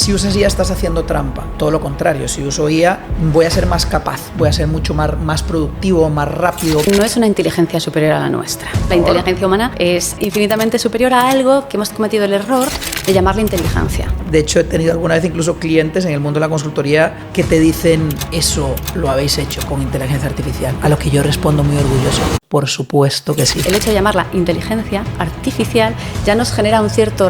si usas IA estás haciendo trampa. Todo lo contrario, si uso IA voy a ser más capaz, voy a ser mucho más productivo, más rápido. No es una inteligencia superior a la nuestra. La inteligencia humana es infinitamente superior a algo que hemos cometido el error de llamarle inteligencia. De hecho, he tenido alguna vez incluso clientes en el mundo de la consultoría que te dicen, eso lo habéis hecho con inteligencia artificial. A lo que yo respondo muy orgulloso, por supuesto que sí. El hecho de llamarla inteligencia artificial ya nos genera un cierto...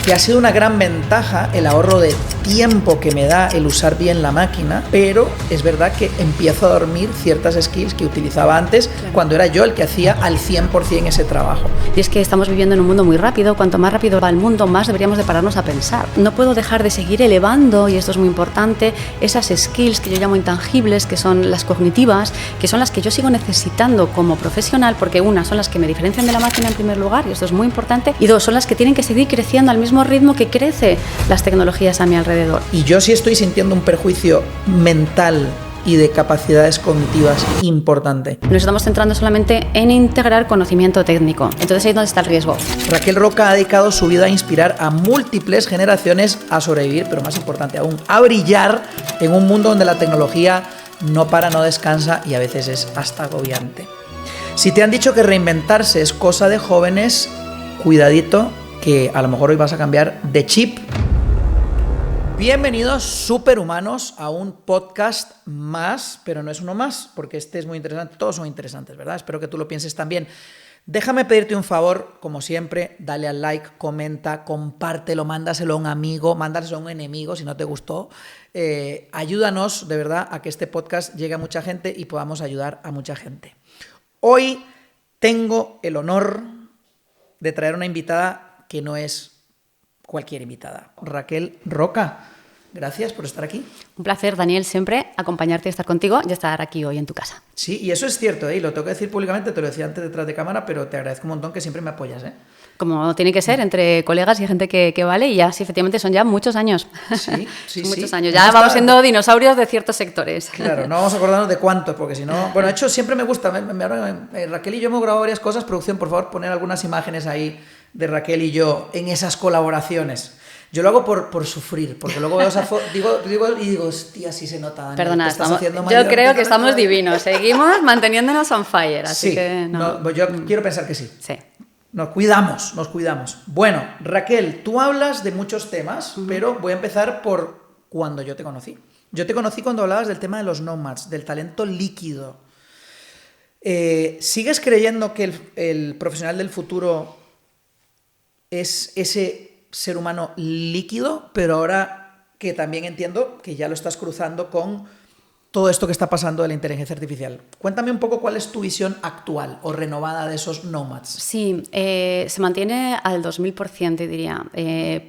Que ha sido una gran ventaja el ahorro de tiempo que me da el usar bien la máquina, pero es verdad que empiezo a dormir ciertas skills que utilizaba antes, cuando era yo el que hacía al 100% ese trabajo. Y es que estamos viviendo en un mundo muy rápido. Cuanto más rápido va el mundo, más deberíamos de pararnos a pensar. No puedo dejar de seguir elevando, y esto es muy importante, esas skills que yo llamo intangibles, que son las cognitivas, que son las que yo sigo necesitando como profesional, porque una, son las que me diferencian de la máquina en primer lugar, y esto es muy importante, y dos, son las que tienen que seguir creciendo al mismo ritmo que crece las tecnologías a mi alrededor. Y yo sí estoy sintiendo un perjuicio mental y de capacidades cognitivas importante. Nos estamos centrando solamente en integrar conocimiento técnico. Entonces ahí es donde está el riesgo. Raquel Roca ha dedicado su vida a inspirar a múltiples generaciones a sobrevivir, pero más importante aún, a brillar en un mundo donde la tecnología no para, no descansa y a veces es hasta agobiante. Si te han dicho que reinventarse es cosa de jóvenes, cuidadito, que a lo mejor hoy vas a cambiar de chip. Bienvenidos superhumanos a un podcast más, pero no es uno más, porque este es muy interesante, todos son interesantes, ¿verdad? Espero que tú lo pienses también. Déjame pedirte un favor, como siempre, dale al like, comenta, compártelo, mándaselo a un amigo, mándaselo a un enemigo si no te gustó. Ayúdanos de verdad a que este podcast llegue a mucha gente y podamos ayudar a mucha gente. Hoy tengo el honor de traer una invitada que no es cualquier invitada. Raquel Roca, gracias por estar aquí. Un placer, Daniel, siempre acompañarte y estar contigo y estar aquí hoy en tu casa. Sí, y eso es cierto, y lo tengo que decir públicamente, te lo decía antes detrás de cámara, pero te agradezco un montón que siempre me apoyas. Como tiene que ser, entre colegas y gente que vale, y ya, sí, efectivamente, son ya muchos años. Sí, muchos años. Ya vamos siendo dinosaurios de ciertos sectores. Claro, no vamos a acordarnos de cuántos, porque si no... Bueno, de hecho, siempre me gusta. Raquel y yo hemos grabado varias cosas. Producción, por favor, poner algunas imágenes ahí de Raquel y yo en esas colaboraciones. Yo lo hago por sufrir, porque luego veo esa foto, digo, hostia, sí se nota, Daniel. Perdona, yo creo que estamos divinos. Seguimos manteniéndonos on fire, así que no. Yo quiero pensar que sí. Sí. Nos cuidamos. Bueno, Raquel, tú hablas de muchos temas, pero voy a empezar por cuando yo te conocí. Yo te conocí cuando hablabas del tema de los nomads, del talento líquido. ¿Sigues creyendo que el profesional del futuro es ese ser humano líquido, pero ahora que también entiendo que ya lo estás cruzando con todo esto que está pasando de la inteligencia artificial? Cuéntame un poco cuál es tu visión actual o renovada de esos nomads. Sí, se mantiene al 2000%, diría,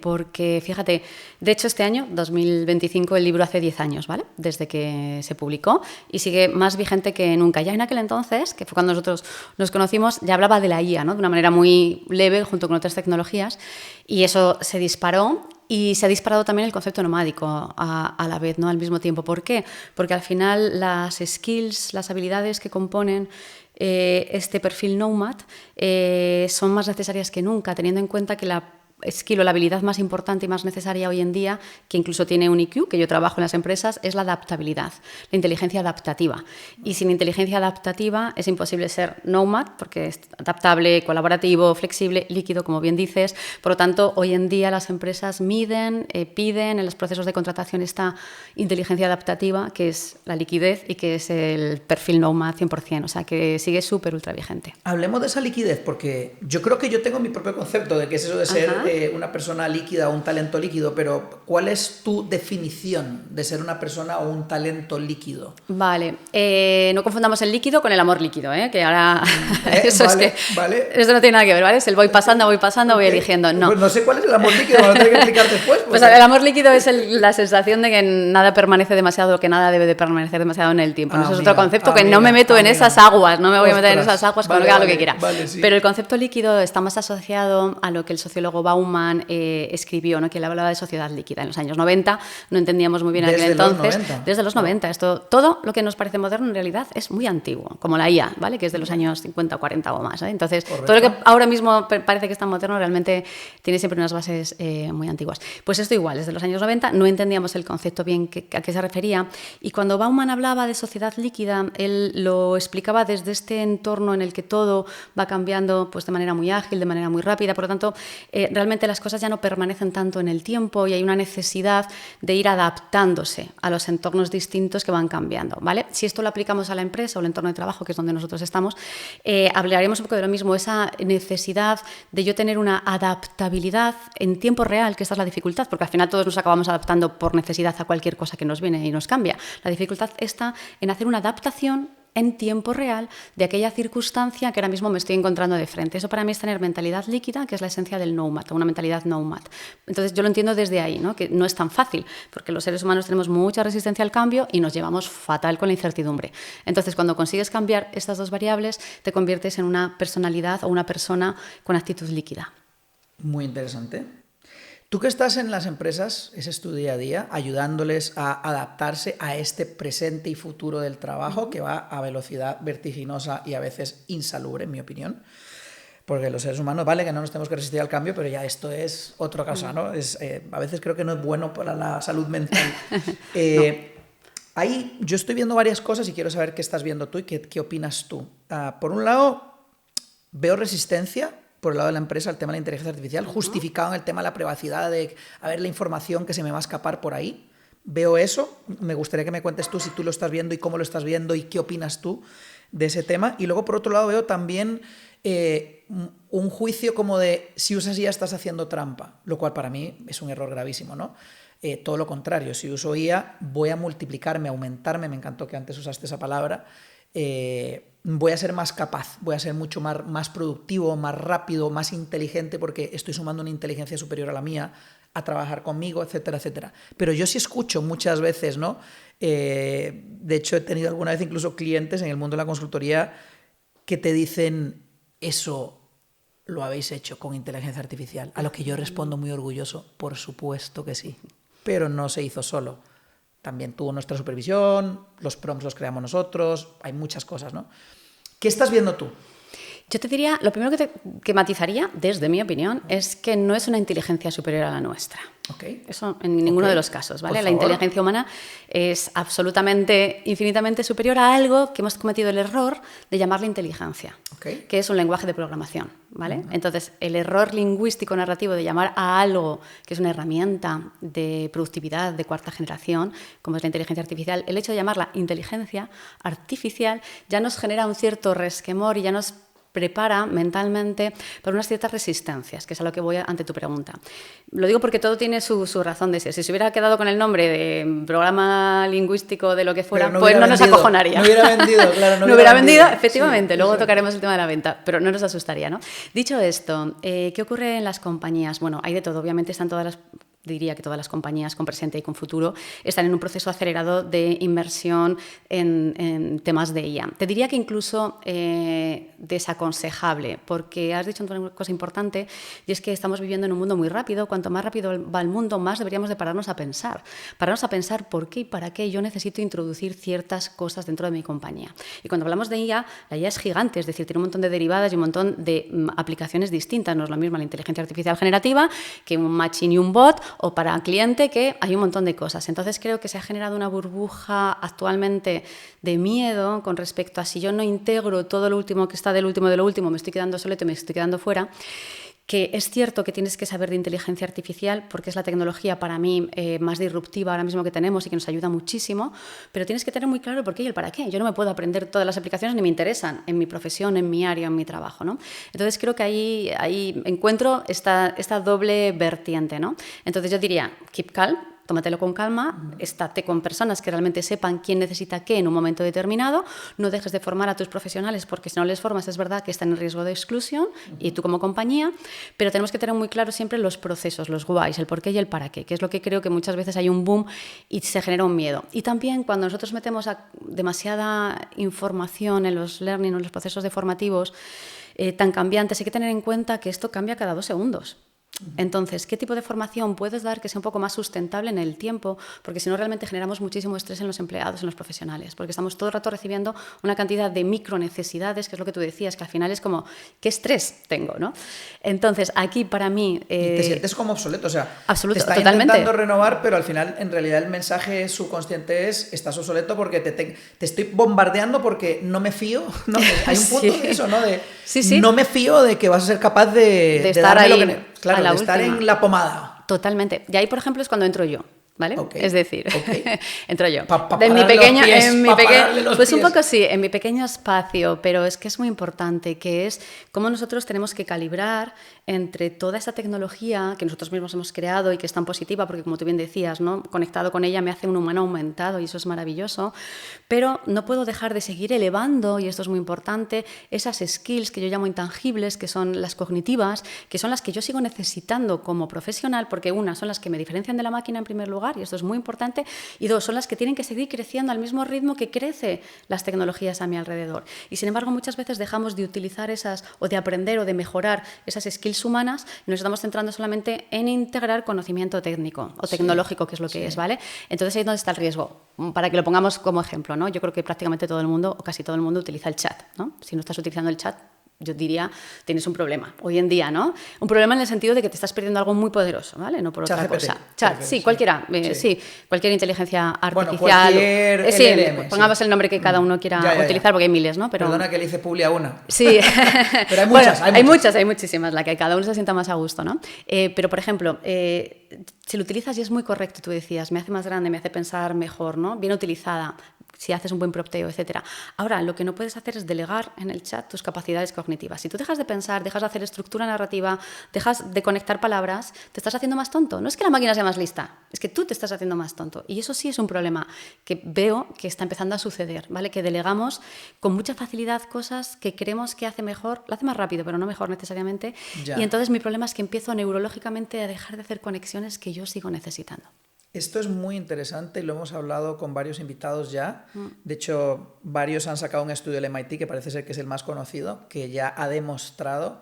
porque fíjate, de hecho este año, 2025, el libro hace 10 años, ¿vale? Desde que se publicó y sigue más vigente que nunca. Ya en aquel entonces, que fue cuando nosotros nos conocimos, ya hablaba de la IA, ¿no? De una manera muy leve junto con otras tecnologías, y eso se disparó. Y se ha disparado también el concepto nomádico a la vez, ¿no? Al mismo tiempo. ¿Por qué? Porque al final las skills, las habilidades que componen este perfil nomad son más necesarias que nunca, teniendo en cuenta que la skill o la habilidad más importante y más necesaria hoy en día, que incluso tiene un IQ, que yo trabajo en las empresas, es la adaptabilidad, la inteligencia adaptativa. Y sin inteligencia adaptativa es imposible ser nomad, porque es adaptable, colaborativo, flexible, líquido, como bien dices. Por lo tanto, hoy en día las empresas miden, piden, en los procesos de contratación esta inteligencia adaptativa, que es la liquidez y que es el perfil nomad 100%. O sea, que sigue súper ultra vigente. Hablemos de esa liquidez, porque yo creo que yo tengo mi propio concepto de qué es eso de ser una persona líquida o un talento líquido, pero ¿cuál es tu definición de ser una persona o un talento líquido? Vale, no confundamos el líquido con el amor líquido, que ahora eso vale, es que vale. Eso no tiene nada que ver, ¿vale? Es el voy pasando, voy eligiendo, no. Pues no sé cuál es el amor líquido, me lo tengo que explicar después. Pues el amor líquido es la sensación de que nada permanece demasiado, que nada debe de permanecer demasiado en el tiempo. Ese es otro concepto que no me meto en esas aguas, no me voy a meter en esas aguas, con lo que quiera. Vale, sí. Pero el concepto líquido está más asociado a lo que el sociólogo Bauman Bauman escribió, ¿no? Que él hablaba de sociedad líquida en los años 90, no entendíamos muy bien en aquel entonces. Desde los 90. Todo lo que nos parece moderno en realidad es muy antiguo, como la IA, ¿vale? Que es de los años 50 o 40 o más. Entonces, correcto. Todo lo que ahora mismo parece que está moderno realmente tiene siempre unas bases muy antiguas. Pues esto igual, desde los años 90 no entendíamos el concepto bien a qué se refería, y cuando Bauman hablaba de sociedad líquida, él lo explicaba desde este entorno en el que todo va cambiando pues, de manera muy ágil, de manera muy rápida, por lo tanto, realmente las cosas ya no permanecen tanto en el tiempo y hay una necesidad de ir adaptándose a los entornos distintos que van cambiando, ¿vale? Si esto lo aplicamos a la empresa o al entorno de trabajo, que es donde nosotros estamos, hablaremos un poco de lo mismo, esa necesidad de yo tener una adaptabilidad en tiempo real, que esta es la dificultad, porque al final todos nos acabamos adaptando por necesidad a cualquier cosa que nos viene y nos cambia. La dificultad está en hacer una adaptación en tiempo real de aquella circunstancia que ahora mismo me estoy encontrando de frente. Eso para mí es tener mentalidad líquida, que es la esencia del nomad, una mentalidad nomad. Entonces yo lo entiendo desde ahí, ¿no? Que no es tan fácil, porque los seres humanos tenemos mucha resistencia al cambio y nos llevamos fatal con la incertidumbre. Entonces cuando consigues cambiar estas dos variables, te conviertes en una personalidad o una persona con actitud líquida. Muy interesante. Tú que estás en las empresas, ese es tu día a día, ayudándoles a adaptarse a este presente y futuro del trabajo que va a velocidad vertiginosa y a veces insalubre, en mi opinión. Porque los seres humanos, vale que no nos tenemos que resistir al cambio, pero ya esto es otra cosa, ¿no? A veces creo que no es bueno para la salud mental. Ahí yo estoy viendo varias cosas y quiero saber qué estás viendo tú y qué opinas tú. Por un lado, veo resistencia por el lado de la empresa, el tema de la inteligencia artificial, justificado en el tema de la privacidad, de a ver la información que se me va a escapar por ahí. Veo eso, me gustaría que me cuentes tú si tú lo estás viendo y cómo lo estás viendo y qué opinas tú de ese tema. Y luego, por otro lado, veo también un juicio como de si usas IA estás haciendo trampa, lo cual para mí es un error gravísimo, ¿no? Todo lo contrario, si uso IA voy a multiplicarme, aumentarme, me encantó que antes usaste esa palabra, voy a ser más capaz, voy a ser mucho más productivo, más rápido, más inteligente, porque estoy sumando una inteligencia superior a la mía a trabajar conmigo, etcétera, etcétera. Pero yo sí escucho muchas veces, ¿no? De hecho, he tenido alguna vez incluso clientes en el mundo de la consultoría que te dicen, eso lo habéis hecho con inteligencia artificial. A lo que yo respondo muy orgulloso, por supuesto que sí. Pero no se hizo solo. También tuvo nuestra supervisión, los prompts los creamos nosotros, hay muchas cosas, ¿no? ¿Qué estás viendo tú? Yo te diría, lo primero que matizaría, desde mi opinión, es que no es una inteligencia superior a la nuestra. Okay. Eso en ninguno de los casos, ¿vale? La inteligencia humana es absolutamente, infinitamente superior a algo que hemos cometido el error de llamarle inteligencia, que es un lenguaje de programación, ¿vale? Entonces, el error lingüístico narrativo de llamar a algo que es una herramienta de productividad de cuarta generación, como es la inteligencia artificial, el hecho de llamarla inteligencia artificial ya nos genera un cierto resquemor y ya nos prepara mentalmente para unas ciertas resistencias, que es a lo que voy ante tu pregunta. Lo digo porque todo tiene su razón de ser. Si se hubiera quedado con el nombre de programa lingüístico de lo que fuera, pues no nos acojonaría. No hubiera vendido, claro. No hubiera vendido, efectivamente. Sí, luego tocaremos el tema de la venta, pero no nos asustaría, ¿no? Dicho esto, ¿qué ocurre en las compañías? Bueno, hay de todo. Obviamente están todas las... Diría que todas las compañías con presente y con futuro están en un proceso acelerado de inversión en temas de IA. Te diría que incluso desaconsejable, porque has dicho una cosa importante y es que estamos viviendo en un mundo muy rápido. Cuanto más rápido va el mundo, más deberíamos de pararnos a pensar por qué y para qué yo necesito introducir ciertas cosas dentro de mi compañía. Y cuando hablamos de IA, la IA es gigante, es decir, tiene un montón de derivadas y un montón de aplicaciones distintas. No es lo mismo la inteligencia artificial generativa que un machine y un bot, o para cliente, que hay un montón de cosas. Entonces creo que se ha generado una burbuja actualmente de miedo con respecto a si yo no integro todo lo último que está de lo último, me estoy quedando solito, me estoy quedando fuera. Que es cierto que tienes que saber de inteligencia artificial porque es la tecnología para mí más disruptiva ahora mismo que tenemos y que nos ayuda muchísimo, pero tienes que tener muy claro el por qué y el para qué. Yo no me puedo aprender todas las aplicaciones ni me interesan en mi profesión, en mi área, en mi trabajo, ¿no? Entonces creo que ahí encuentro esta doble vertiente, ¿no? Entonces yo diría, keep calm, tómatelo con calma, estate con personas que realmente sepan quién necesita qué en un momento determinado, no dejes de formar a tus profesionales porque si no les formas es verdad que están en riesgo de exclusión y tú como compañía, pero tenemos que tener muy claro siempre los procesos, los whys, el por qué y el para qué, que es lo que creo que muchas veces hay un boom y se genera un miedo. Y también cuando nosotros metemos demasiada información en los learning, en los procesos de formativos tan cambiantes, hay que tener en cuenta que esto cambia cada 2 segundos. Entonces, ¿qué tipo de formación puedes dar que sea un poco más sustentable en el tiempo? Porque si no, realmente generamos muchísimo estrés en los empleados, en los profesionales, porque estamos todo el rato recibiendo una cantidad de micro necesidades, que es lo que tú decías, que al final es como, ¿qué estrés tengo, no? Entonces, aquí para mí... Y te sientes como obsoleto, o sea, absoluto, te está totalmente. intentando renovar, pero al final, en realidad, el mensaje subconsciente es, estás obsoleto porque te estoy bombardeando porque no me fío, ¿no? Hay un punto de eso, ¿no? De, no me fío de que vas a ser capaz de estar darme ahí, lo que... Claro, de estar en la pomada. Totalmente. Y ahí, por ejemplo, es cuando entro yo. ¿Vale? Okay, es decir, entro yo. En mi pequeño, pues un poco sí, en mi pequeño espacio, pero es que es muy importante, que es cómo nosotros tenemos que calibrar entre toda esa tecnología que nosotros mismos hemos creado y que es tan positiva, porque como tú bien decías, ¿no? Conectado con ella me hace un humano aumentado y eso es maravilloso, pero no puedo dejar de seguir elevando, y esto es muy importante, esas skills que yo llamo intangibles, que son las cognitivas, que son las que yo sigo necesitando como profesional, porque una, son las que me diferencian de la máquina en primer lugar, y esto es muy importante, y dos, son las que tienen que seguir creciendo al mismo ritmo que crece las tecnologías a mi alrededor. Y sin embargo, muchas veces dejamos de utilizar esas, o de aprender o de mejorar esas skills humanas, y nos estamos centrando solamente en integrar conocimiento técnico o tecnológico, que es lo que es, ¿vale? Entonces ahí es donde está el riesgo, para que lo pongamos como ejemplo, ¿no? Yo creo que prácticamente todo el mundo, o casi todo el mundo, utiliza el chat, ¿no? Si no estás utilizando el chat, yo diría, tienes un problema hoy en día, ¿no? Un problema en el sentido de que te estás perdiendo algo muy poderoso, ¿vale? No por otra cosa. Chat, sí, cualquiera, sí, cualquier inteligencia artificial. Bueno, cualquier sí, LLM, pongamos el nombre que cada uno quiera utilizar, porque hay miles, ¿no? Pero, perdona que le hice publi a una. Sí. Pero hay muchas, bueno, hay muchísimas, la que cada uno se sienta más a gusto, ¿no? Pero, por ejemplo, si lo utilizas y es muy correcto, tú decías, me hace más grande, me hace pensar mejor, ¿no? Bien utilizada, si haces un buen propteo, etc. Ahora, lo que no puedes hacer es delegar en el chat tus capacidades cognitivas. Si tú dejas de pensar, dejas de hacer estructura narrativa, dejas de conectar palabras, te estás haciendo más tonto. No es que la máquina sea más lista, es que tú te estás haciendo más tonto. Y eso sí es un problema que veo que está empezando a suceder, ¿vale? Que delegamos con mucha facilidad cosas que creemos que hace mejor, lo hace más rápido, pero no mejor necesariamente. Ya. Y entonces mi problema es que empiezo neurológicamente a dejar de hacer conexiones que yo sigo necesitando. Esto es muy interesante y lo hemos hablado con varios invitados ya. De hecho, varios han sacado un estudio del MIT, que parece ser que es el más conocido, que ya ha demostrado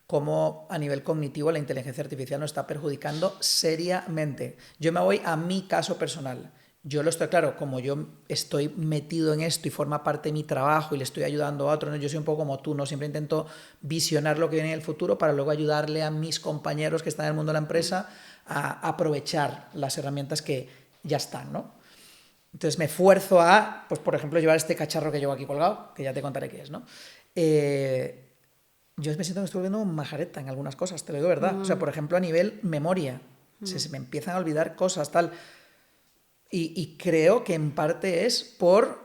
cómo a nivel cognitivo la inteligencia artificial nos está perjudicando seriamente. Yo me voy a mi caso personal. Yo lo estoy, claro, como yo estoy metido en esto y forma parte de mi trabajo y le estoy ayudando a otros, ¿no? Yo soy un poco como tú, ¿no? Siempre intento visionar lo que viene en el futuro para luego ayudarle a mis compañeros que están en el mundo de la empresa a aprovechar las herramientas que ya están, ¿no? Entonces me esfuerzo a, pues por ejemplo, llevar este cacharro que llevo aquí colgado, que ya te contaré qué es, ¿no? Yo me siento que estoy volviendo un majareta en algunas cosas, te lo digo verdad. O sea, por ejemplo, a nivel memoria, se me empiezan a olvidar cosas, tal. Y creo que en parte es por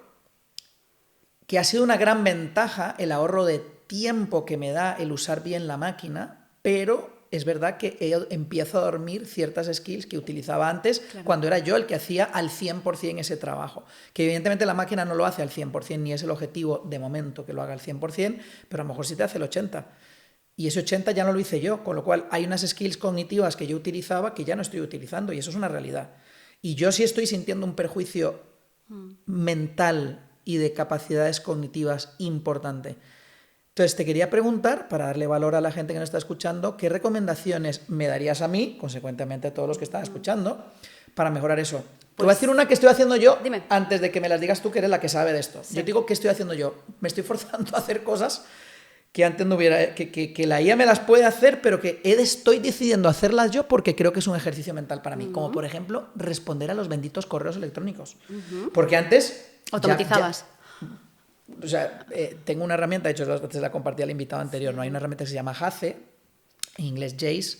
que ha sido una gran ventaja el ahorro de tiempo que me da el usar bien la máquina, pero es verdad que empiezo a dormir ciertas skills que utilizaba antes, claro, cuando era yo el que hacía al 100% ese trabajo. Que evidentemente la máquina no lo hace al 100%, ni es el objetivo de momento que lo haga al 100%, pero a lo mejor sí te hace el 80%. Y ese 80% ya no lo hice yo, con lo cual hay unas skills cognitivas que yo utilizaba que ya no estoy utilizando, y eso es una realidad. Y yo sí estoy sintiendo un perjuicio mental y de capacidades cognitivas importante. Entonces, te quería preguntar, para darle valor a la gente que nos está escuchando, ¿qué recomendaciones me darías a mí, consecuentemente a todos los que están escuchando, para mejorar eso? Te voy a decir una que estoy haciendo yo, dime, antes de que me las digas tú, que eres la que sabe de esto. Sí. Yo te digo, ¿qué estoy haciendo yo? Me estoy forzando a hacer cosas que antes no hubiera, que la IA me las puede hacer, pero que estoy decidiendo hacerlas yo porque creo que es un ejercicio mental para mí. Como, por ejemplo, responder a los benditos correos electrónicos. Porque antes... automatizabas. O sea, tengo una herramienta, de hecho te la compartí al invitado anterior, ¿no? Hay una herramienta que se llama Jace, en inglés Jace,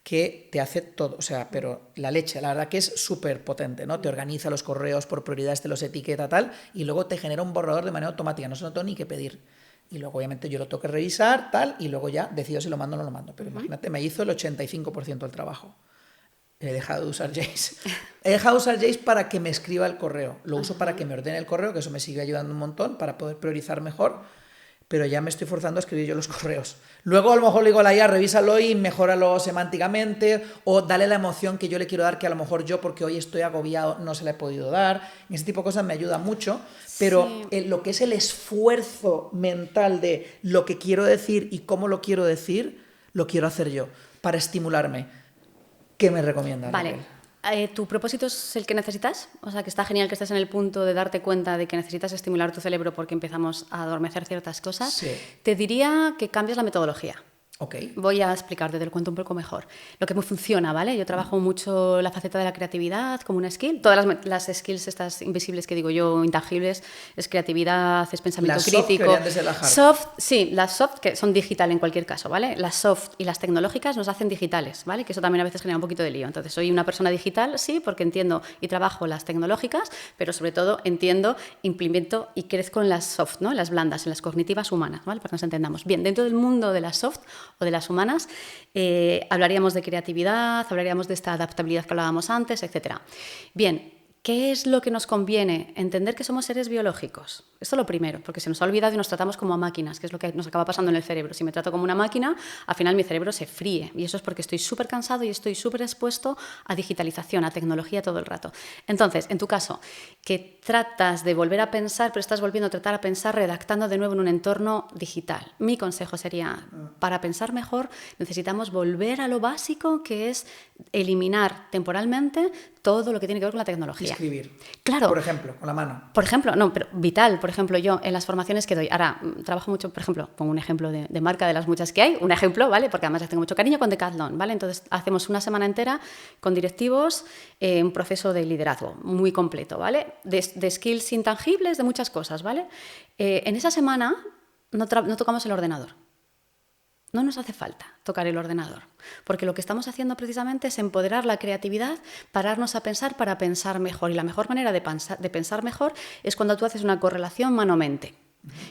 que te hace todo, o sea, pero la leche, la verdad que es súper potente, ¿no? Te organiza los correos por prioridades, te los etiqueta, tal, y luego te genera un borrador de manera automática, no se lo tengo ni que pedir. Y luego, obviamente, yo lo tengo que revisar, tal, y luego ya decido si lo mando o no lo mando. Pero imagínate, me hizo el 85% del trabajo. He dejado de usar Jace. He dejado de usar Jace para que me escriba el correo. Lo uso para que me ordene el correo, que eso me sigue ayudando un montón para poder priorizar mejor, pero ya me estoy forzando a escribir yo los correos. Luego a lo mejor le digo a la IA, revísalo y mejóralo semánticamente, o dale la emoción que yo le quiero dar, que a lo mejor yo, porque hoy estoy agobiado, no se la he podido dar. Ese tipo de cosas me ayuda mucho, pero sí, lo que es el esfuerzo mental de lo que quiero decir y cómo lo quiero decir, lo quiero hacer yo. para estimularme. ¿Qué me recomiendas? Vale. Raquel? ¿Tu propósito es el que necesitas? O sea, que está genial que estés en el punto de darte cuenta de que necesitas estimular tu cerebro porque empezamos a adormecer ciertas cosas. Sí. Te diría que cambies la metodología. Ok. Voy a explicarte, te lo cuento un poco mejor. Lo que me funciona, ¿vale? Yo trabajo mucho la faceta de la creatividad como una skill. Todas las skills estas invisibles que digo yo, intangibles, es creatividad, es pensamiento Las soft crítico. deberían de ser las hard. Soft, sí, las soft que son digital en cualquier caso, ¿vale? Las soft y las tecnológicas nos hacen digitales, ¿vale? Que eso también a veces genera un poquito de lío. Entonces, soy una persona digital, sí, porque entiendo y trabajo las tecnológicas, pero sobre todo entiendo, implemento y crezco en las soft, ¿no? En las blandas, en las cognitivas humanas, ¿vale? Para que nos entendamos. Bien, dentro del mundo de las soft o de las humanas, hablaríamos de creatividad, hablaríamos de esta adaptabilidad que hablábamos antes, etc. Bien, ¿qué es lo que nos conviene? Entender que somos seres biológicos. Esto es lo primero, porque se nos ha olvidado y nos tratamos como a máquinas, que es lo que nos acaba pasando en el cerebro. Si me trato como una máquina, al final mi cerebro se fríe. Y eso es porque estoy súper cansado y estoy súper expuesto a digitalización, a tecnología todo el rato. Entonces, en tu caso, que tratas de volver a pensar, pero estás volviendo a tratar a pensar redactando de nuevo en un entorno digital. Mi consejo sería, para pensar mejor, necesitamos volver a lo básico, que es eliminar temporalmente todo lo que tiene que ver con la tecnología. Escribir. Claro. Por ejemplo, con la mano. Por ejemplo, no, pero vital. Por ejemplo, yo en las formaciones que doy, ahora trabajo mucho, por ejemplo, pongo un ejemplo de marca de las muchas que hay, un ejemplo, ¿vale? Porque además les tengo mucho cariño con Decathlon, ¿vale? Entonces hacemos una semana entera con directivos, un proceso de liderazgo muy completo, ¿vale? De skills intangibles, de muchas cosas, ¿vale? En esa semana no tocamos el ordenador. No nos hace falta tocar el ordenador, porque lo que estamos haciendo precisamente es empoderar la creatividad, pararnos a pensar para pensar mejor. Y la mejor manera de pensar mejor es cuando tú haces una correlación mano-mente.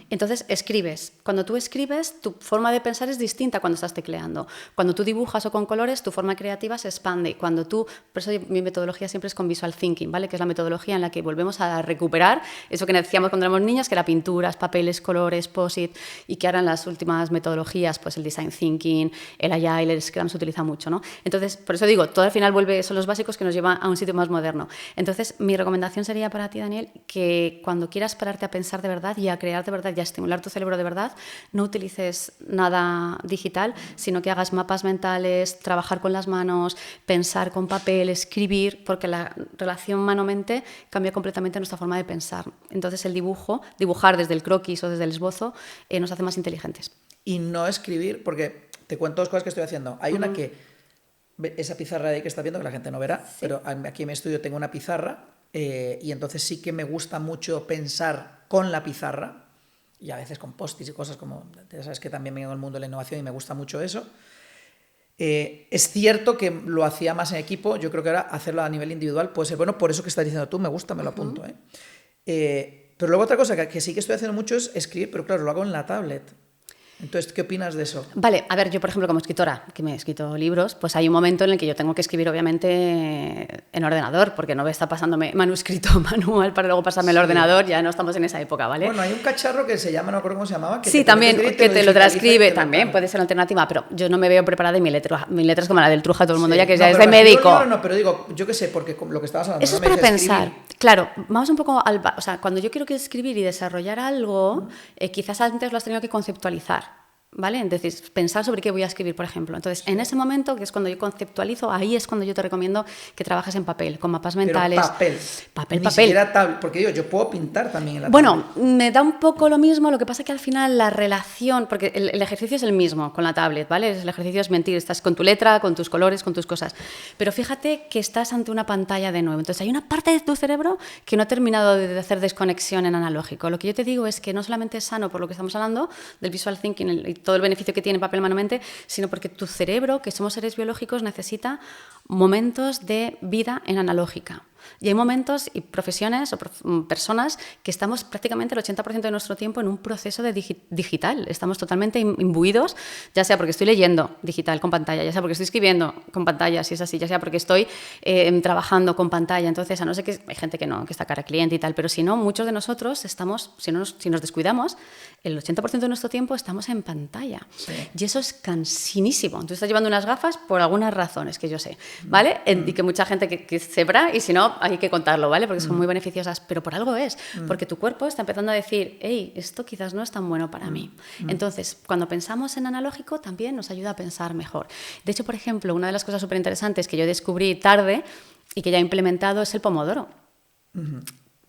Entonces escribes. Cuando tú escribes, tu forma de pensar es distinta cuando estás tecleando. Cuando tú dibujas o con colores, tu forma creativa se expande. Por eso mi metodología siempre es con visual thinking, ¿vale? Que es la metodología en la que volvemos a recuperar eso que decíamos cuando éramos niñas, que era pinturas, papeles, colores, post-it, y que ahora en las últimas metodologías, pues el design thinking, el agile, el scrum se utiliza mucho, ¿no? Entonces, por eso digo, todo al final son los básicos que nos llevan a un sitio más moderno. Entonces, mi recomendación sería para ti, Daniel, que cuando quieras pararte a pensar de verdad y a crear de verdad y a estimular tu cerebro de verdad, no utilices nada digital, sino que hagas mapas mentales, trabajar con las manos, pensar con papel, escribir, porque la relación mano-mente cambia completamente nuestra forma de pensar. Entonces el dibujar desde el croquis o desde el esbozo, nos hace más inteligentes. Y no escribir, porque te cuento dos cosas que estoy haciendo. Hay una que, esa pizarra de ahí que estás viendo, que la gente no verá, sí. Pero aquí en mi estudio tengo una pizarra y entonces sí que me gusta mucho pensar con la pizarra, y a veces con post-its y cosas como, ya sabes que también vengo del mundo de la innovación y me gusta mucho eso. Es cierto que lo hacía más en equipo, yo creo que ahora hacerlo a nivel individual puede ser bueno, por eso que estás diciendo tú, me gusta, me lo apunto. Pero luego otra cosa que sí que estoy haciendo mucho es escribir, pero claro, lo hago en la tablet. Entonces, ¿qué opinas de eso? Vale, a ver, yo por ejemplo como escritora, que me he escrito libros, pues hay un momento en el que yo tengo que escribir obviamente en ordenador, porque no me está pasándome manuscrito manual para luego pasarme el ordenador, ya no estamos en esa época, ¿vale? Bueno, hay un cacharro que se llama, no recuerdo cómo se llamaba, que sí, te también, que te lo transcribe, también lo puede ser alternativa, pero yo no me veo preparada y mi letra es como la del Truja, todo el mundo sí. ya que no, ya es de médico. No, pero digo, yo qué sé, porque lo que estabas hablando. Eso ¿no? es para pensar. Escribir. Claro, vamos un poco o sea, cuando yo quiero escribir y desarrollar algo, quizás antes lo has tenido que conceptualizar. ¿Vale? Entonces, pensar sobre qué voy a escribir, por ejemplo. Entonces, en ese momento, que es cuando yo conceptualizo, ahí es cuando yo te recomiendo que trabajes en papel, con mapas mentales. Pero papel. Ni siquiera tablet, porque yo puedo pintar también en la bueno, tablet. me da un poco lo mismo, lo que pasa que al final la relación, porque el ejercicio es el mismo con la tablet, ¿vale? El ejercicio es mentir, estás con tu letra, con tus colores, con tus cosas. Pero fíjate que estás ante una pantalla de nuevo. Entonces, hay una parte de tu cerebro que no ha terminado de hacer desconexión en analógico. Lo que yo te digo es que no solamente es sano por lo que estamos hablando, del visual thinking y todo el beneficio que tiene papel mano-mente, sino porque tu cerebro, que somos seres biológicos, necesita momentos de vida en analógica. Y hay momentos y profesiones o personas que estamos prácticamente el 80% de nuestro tiempo en un proceso de digital. Estamos totalmente imbuidos, ya sea porque estoy leyendo digital con pantalla, ya sea porque estoy escribiendo con pantalla, si es así, ya sea porque estoy trabajando con pantalla. Entonces, a no ser que hay gente que no, que está cara a cliente y tal, pero si no, muchos de nosotros estamos, si nos descuidamos, el 80% de nuestro tiempo estamos en pantalla. Sí. Y eso es cansinísimo. Tú estás llevando unas gafas por algunas razones que yo sé, ¿vale? Y que mucha gente que sepa, y si no, hay que contarlo, ¿vale? Porque son muy beneficiosas, pero por algo es, porque tu cuerpo está empezando a decir, hey, esto quizás no es tan bueno para mí. Entonces, cuando pensamos en analógico, también nos ayuda a pensar mejor. De hecho, por ejemplo, una de las cosas súper interesantes que yo descubrí tarde y que ya he implementado es el pomodoro.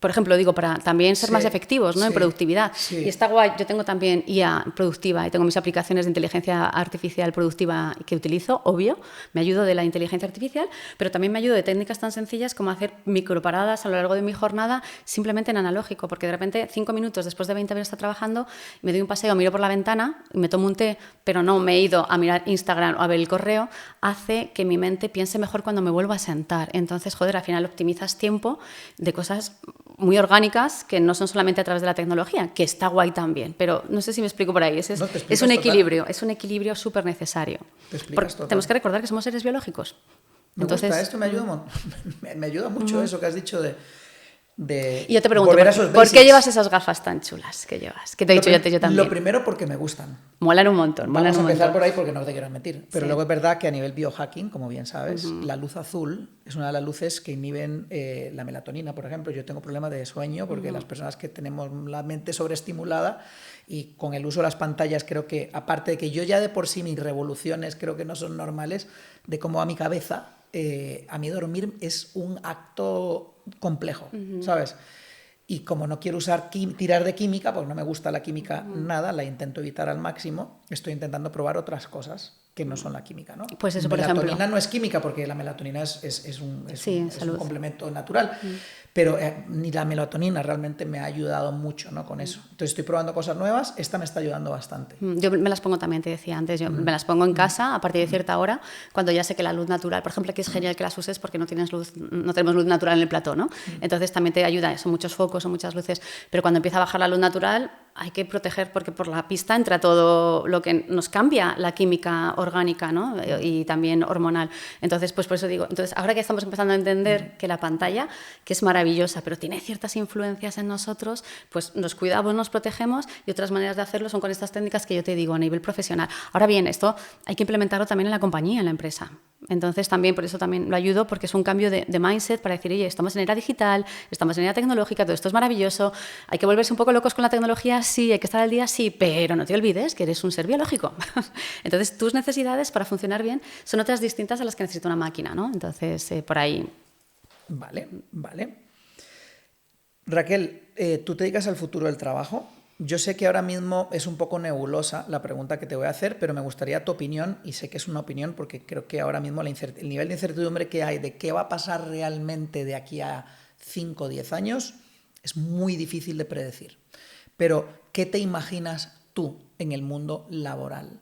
Por ejemplo, digo, para también ser más efectivos, ¿no? En productividad. Y está guay. Yo tengo también IA productiva y tengo mis aplicaciones de inteligencia artificial productiva que utilizo, obvio. Me ayudo de la inteligencia artificial, pero también me ayudo de técnicas tan sencillas como hacer microparadas a lo largo de mi jornada simplemente en analógico, porque de repente 5 minutos después de 20 haber estado trabajando, me doy un paseo, miro por la ventana y me tomo un té, pero no me he ido a mirar Instagram o a ver el correo, hace que mi mente piense mejor cuando me vuelvo a sentar. Entonces, joder, al final optimizas tiempo de cosas muy orgánicas que no son solamente a través de la tecnología, que está guay también, pero no sé si me explico por ahí. Es un equilibrio, es un equilibrio súper necesario. Tenemos que recordar que somos seres biológicos. Entonces, esto me ayuda, me ayuda mucho eso que has dicho de y yo te pregunto, ¿por qué llevas esas gafas tan chulas que llevas? Que te he dicho yo también. Lo primero porque me gustan. Molan un montón. Vamos a empezar por ahí porque no te quiero mentir. Pero luego es verdad que a nivel biohacking, como bien sabes, la luz azul es una de las luces que inhiben la melatonina, por ejemplo. Yo tengo problemas de sueño porque las personas que tenemos la mente sobreestimulada y con el uso de las pantallas creo que, aparte de que yo ya de por sí mis revoluciones creo que no son normales, de cómo a mi cabeza, a mí dormir es un acto complejo, ¿sabes? Y como no quiero tirar de química, pues no me gusta la química nada, la intento evitar al máximo, estoy intentando probar otras cosas que no son la química, ¿no? Pues eso, por ejemplo. Melatonina no es química porque la melatonina es un complemento natural, pero ni la melatonina realmente me ha ayudado mucho, ¿no? Con eso. Entonces estoy probando cosas nuevas, esta me está ayudando bastante. Yo me las pongo también, te decía antes, yo me las pongo en casa a partir de cierta hora, cuando ya sé que la luz natural, por ejemplo, aquí es genial que las uses porque no tenemos luz natural en el plató, ¿no? Entonces también te ayuda, son muchos focos, son muchas luces, pero cuando empieza a bajar la luz natural hay que proteger porque por la pista entra todo lo que nos cambia la química orgánica, ¿no? Y también hormonal. Entonces, pues por eso digo, ahora que estamos empezando a entender que la pantalla, que es maravillosa, pero tiene ciertas influencias en nosotros, pues nos cuidamos, nos protegemos y otras maneras de hacerlo son con estas técnicas que yo te digo a nivel profesional. Ahora bien, esto hay que implementarlo también en la compañía, en la empresa. Entonces también, por eso también lo ayudo, porque es un cambio de mindset para decir, oye, estamos en era digital, estamos en era tecnológica, todo esto es maravilloso, hay que volverse un poco locos con la tecnología, sí, hay que estar al día, sí, pero no te olvides que eres un ser biológico. Entonces tus necesidades para funcionar bien son otras distintas a las que necesita una máquina, ¿no? Entonces, por ahí. Vale. Raquel, ¿tú te dedicas al futuro del trabajo? Yo sé que ahora mismo es un poco nebulosa la pregunta que te voy a hacer, pero me gustaría tu opinión, y sé que es una opinión porque creo que ahora mismo el nivel de incertidumbre que hay de qué va a pasar realmente de aquí a 5 o 10 años es muy difícil de predecir. Pero, ¿qué te imaginas tú en el mundo laboral?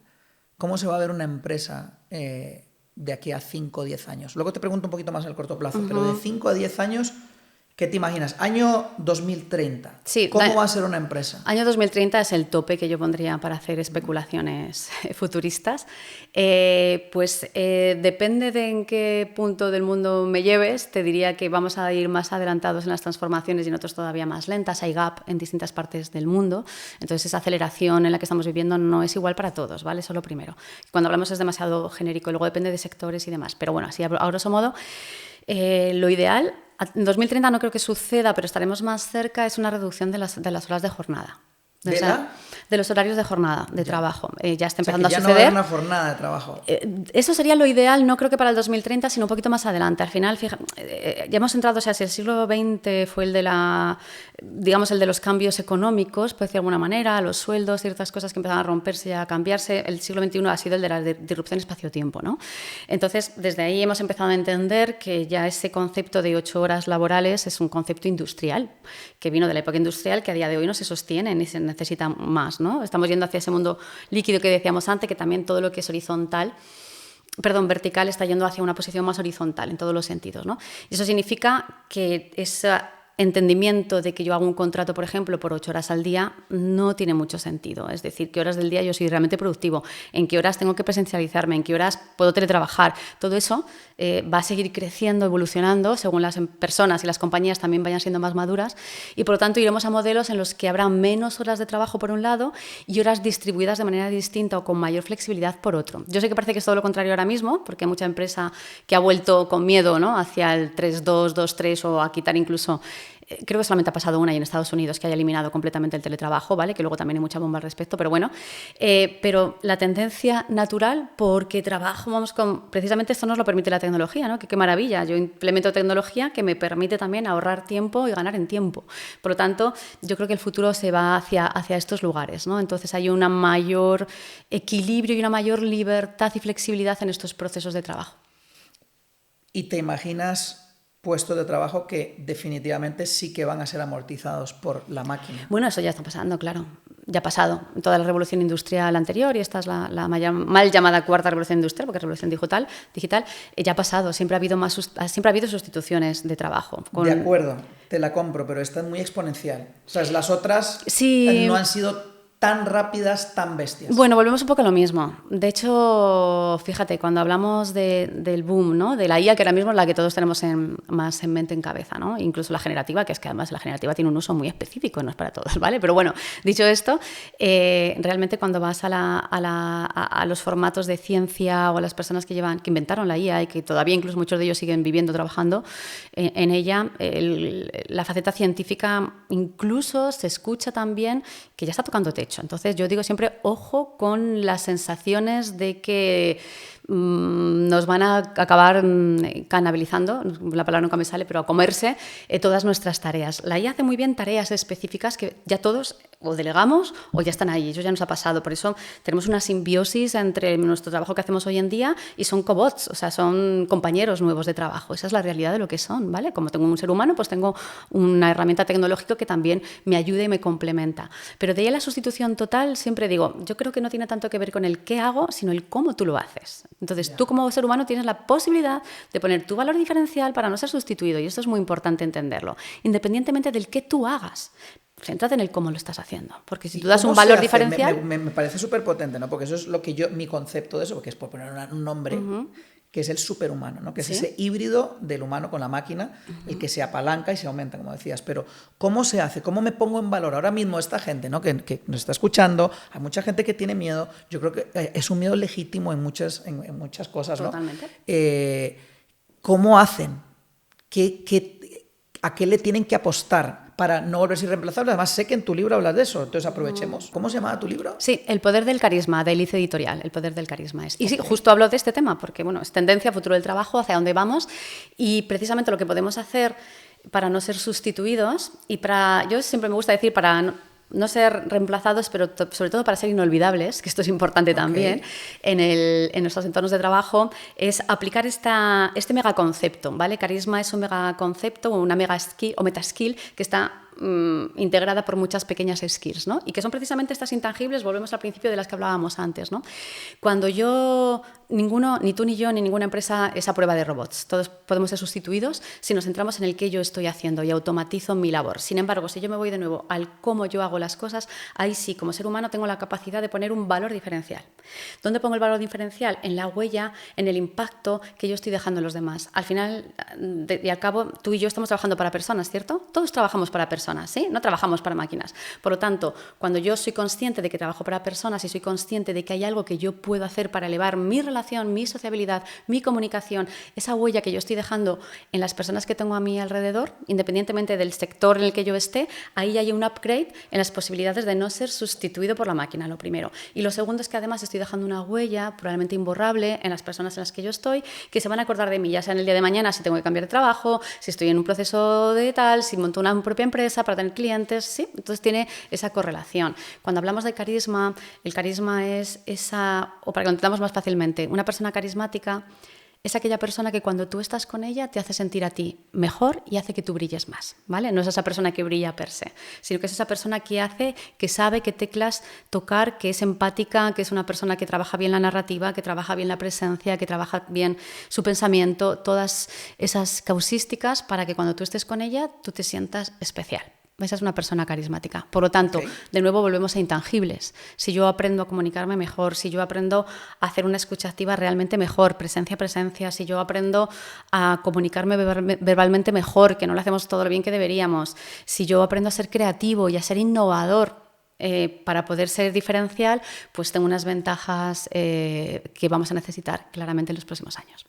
¿Cómo se va a ver una empresa de aquí a 5 o 10 años? Luego te pregunto un poquito más al corto plazo, pero de 5 a 10 años... ¿Qué te imaginas? Año 2030. Sí, ¿Cómo va a ser una empresa? Año 2030 es el tope que yo pondría para hacer especulaciones futuristas. Depende de en qué punto del mundo me lleves, te diría que vamos a ir más adelantados en las transformaciones y en otros todavía más lentas. Hay gap en distintas partes del mundo. Entonces, esa aceleración en la que estamos viviendo no es igual para todos, ¿vale? Eso es lo primero. Cuando hablamos es demasiado genérico, luego depende de sectores y demás. Pero bueno, así a grosso modo, lo ideal... En 2030 no creo que suceda, pero estaremos más cerca, es una reducción de las horas de jornada. De los horarios de jornada, de trabajo. Ya está empezando a suceder. Ya no va a haber una jornada de trabajo. Eso sería lo ideal, no creo que para el 2030, sino un poquito más adelante. Al final, ya hemos entrado, o sea, si el siglo XX fue el de el de los cambios económicos, por decir de alguna manera, los sueldos, ciertas cosas que empezaban a romperse y a cambiarse, el siglo XXI ha sido el de la disrupción espacio-tiempo, ¿no? Entonces, desde ahí hemos empezado a entender que ya ese concepto de 8 horas laborales es un concepto industrial, que vino de la época industrial, que a día de hoy no se sostiene ni se necesita más, ¿no? Estamos yendo hacia ese mundo líquido que decíamos antes, que también todo lo que es vertical está yendo hacia una posición más horizontal en todos los sentidos, ¿no? Y eso significa que entendimiento de que yo hago un contrato, por ejemplo, por 8 horas al día, no tiene mucho sentido. Es decir, qué horas del día yo soy realmente productivo, en qué horas tengo que presencializarme, en qué horas puedo teletrabajar. Todo eso va a seguir creciendo, evolucionando, según las personas y las compañías también vayan siendo más maduras, y por lo tanto iremos a modelos en los que habrá menos horas de trabajo por un lado y horas distribuidas de manera distinta o con mayor flexibilidad por otro. Yo sé que parece que es todo lo contrario ahora mismo, porque hay mucha empresa que ha vuelto con miedo, ¿no?, hacia el 3-2, 2-3 o a quitar incluso... Creo que solamente ha pasado una y en Estados Unidos que haya eliminado completamente el teletrabajo, ¿vale? Que luego también hay mucha bomba al respecto, pero bueno. Pero la tendencia natural, porque trabajo, precisamente esto nos lo permite la tecnología, ¿no? Que qué maravilla. Yo implemento tecnología que me permite también ahorrar tiempo y ganar en tiempo. Por lo tanto, yo creo que el futuro se va hacia estos lugares, ¿no? Entonces hay un mayor equilibrio y una mayor libertad y flexibilidad en estos procesos de trabajo. ¿Y te imaginas puestos de trabajo que definitivamente sí que van a ser amortizados por la máquina? Bueno, eso ya está pasando, claro. Ya ha pasado. Toda la revolución industrial anterior, y esta es la mal llamada cuarta revolución industrial, porque es revolución digital, ya ha pasado. Siempre ha habido sustituciones de trabajo. De acuerdo, te la compro, pero esta es muy exponencial. O sea, las otras sí, no han sido tan rápidas, tan bestias. Bueno, volvemos un poco a lo mismo. De hecho, fíjate, cuando hablamos del boom, ¿no?, de la IA, que ahora mismo es la que todos tenemos más en mente, en cabeza, ¿no? Incluso la generativa, que es que además la generativa tiene un uso muy específico, no es para todos, ¿vale? Pero bueno, dicho esto, realmente cuando vas a los formatos de ciencia o a las personas que inventaron la IA y que todavía incluso muchos de ellos siguen viviendo, trabajando en ella, la faceta científica incluso se escucha también que ya está tocando techo. Entonces yo digo siempre, ojo con las sensaciones de que nos van a acabar canibalizando, la palabra nunca me sale, pero a comerse todas nuestras tareas. La IA hace muy bien tareas específicas que ya todos o delegamos o ya están ahí, eso ya nos ha pasado. Por eso tenemos una simbiosis entre nuestro trabajo que hacemos hoy en día y son cobots, o sea, son compañeros nuevos de trabajo. Esa es la realidad de lo que son, ¿vale? Como tengo un ser humano, pues tengo una herramienta tecnológica que también me ayuda y me complementa. Pero de ahí a la sustitución total, siempre digo, yo creo que no tiene tanto que ver con el qué hago, sino el cómo tú lo haces. Entonces, tú como ser humano tienes la posibilidad de poner tu valor diferencial para no ser sustituido, y esto es muy importante entenderlo, independientemente del qué tú hagas. Céntrate en el cómo lo estás haciendo, porque si tú das un valor diferencial... Me parece súper potente, ¿no? Porque eso es lo que mi concepto de eso, porque es por poner un nombre, que es el superhumano, ¿no? Que es ese híbrido del humano con la máquina, el que se apalanca y se aumenta, como decías. Pero, ¿cómo se hace? ¿Cómo me pongo en valor? Ahora mismo esta gente, ¿no?, que nos está escuchando, hay mucha gente que tiene miedo. Yo creo que es un miedo legítimo en muchas cosas, ¿no? Totalmente. ¿Cómo hacen? ¿A qué le tienen que apostar para no volverse irreemplazables? Además, sé que en tu libro hablas de eso, entonces aprovechemos. ¿Cómo se llamaba tu libro? Sí, El poder del carisma, de Elice Editorial. El poder del carisma es. Y sí, justo hablo de este tema, porque bueno, es tendencia, futuro del trabajo, hacia dónde vamos, y precisamente lo que podemos hacer para no ser sustituidos y yo siempre me gusta decir, para no ser reemplazados, pero sobre todo para ser inolvidables, que esto es importante también en nuestros entornos de trabajo, es aplicar este megaconcepto, ¿vale? Carisma es un megaconcepto o una mega skill o metaskill que está integrada por muchas pequeñas skills, ¿no? Y que son precisamente estas intangibles, volvemos al principio, de las que hablábamos antes, ¿no? Cuando ninguno, ni tú ni yo, ni ninguna empresa es a prueba de robots. Todos podemos ser sustituidos si nos centramos en el que yo estoy haciendo y automatizo mi labor. Sin embargo, si yo me voy de nuevo al cómo yo hago las cosas, ahí sí, como ser humano, tengo la capacidad de poner un valor diferencial. ¿Dónde pongo el valor diferencial? En la huella, en el impacto que yo estoy dejando en los demás. Al final y al cabo, tú y yo estamos trabajando para personas, ¿cierto? Todos trabajamos para personas, ¿sí? No trabajamos para máquinas. Por lo tanto, cuando yo soy consciente de que trabajo para personas y soy consciente de que hay algo que yo puedo hacer para elevar mi relación, mi sociabilidad, mi comunicación, esa huella que yo estoy dejando en las personas que tengo a mi alrededor, independientemente del sector en el que yo esté, ahí hay un upgrade en las posibilidades de no ser sustituido por la máquina, lo primero. Y lo segundo es que además estoy dejando una huella probablemente imborrable en las personas en las que yo estoy, que se van a acordar de mí, ya sea en el día de mañana si tengo que cambiar de trabajo, si estoy en un proceso de tal, si monto una propia empresa para tener clientes, ¿sí? Entonces tiene esa correlación. Cuando hablamos de carisma, el carisma es o para que lo entendamos más fácilmente, una persona carismática es aquella persona que cuando tú estás con ella te hace sentir a ti mejor y hace que tú brilles más, ¿vale? No es esa persona que brilla per se, sino que es esa persona que hace, que sabe qué teclas tocar, que es empática, que es una persona que trabaja bien la narrativa, que trabaja bien la presencia, que trabaja bien su pensamiento, todas esas causísticas para que cuando tú estés con ella tú te sientas especial. Esa es una persona carismática. Por lo tanto, de nuevo volvemos a intangibles. Si yo aprendo a comunicarme mejor, si yo aprendo a hacer una escucha activa realmente mejor, presencia, si yo aprendo a comunicarme verbalmente mejor, que no lo hacemos todo lo bien que deberíamos, si yo aprendo a ser creativo y a ser innovador, para poder ser diferencial, pues tengo unas ventajas que vamos a necesitar claramente en los próximos años.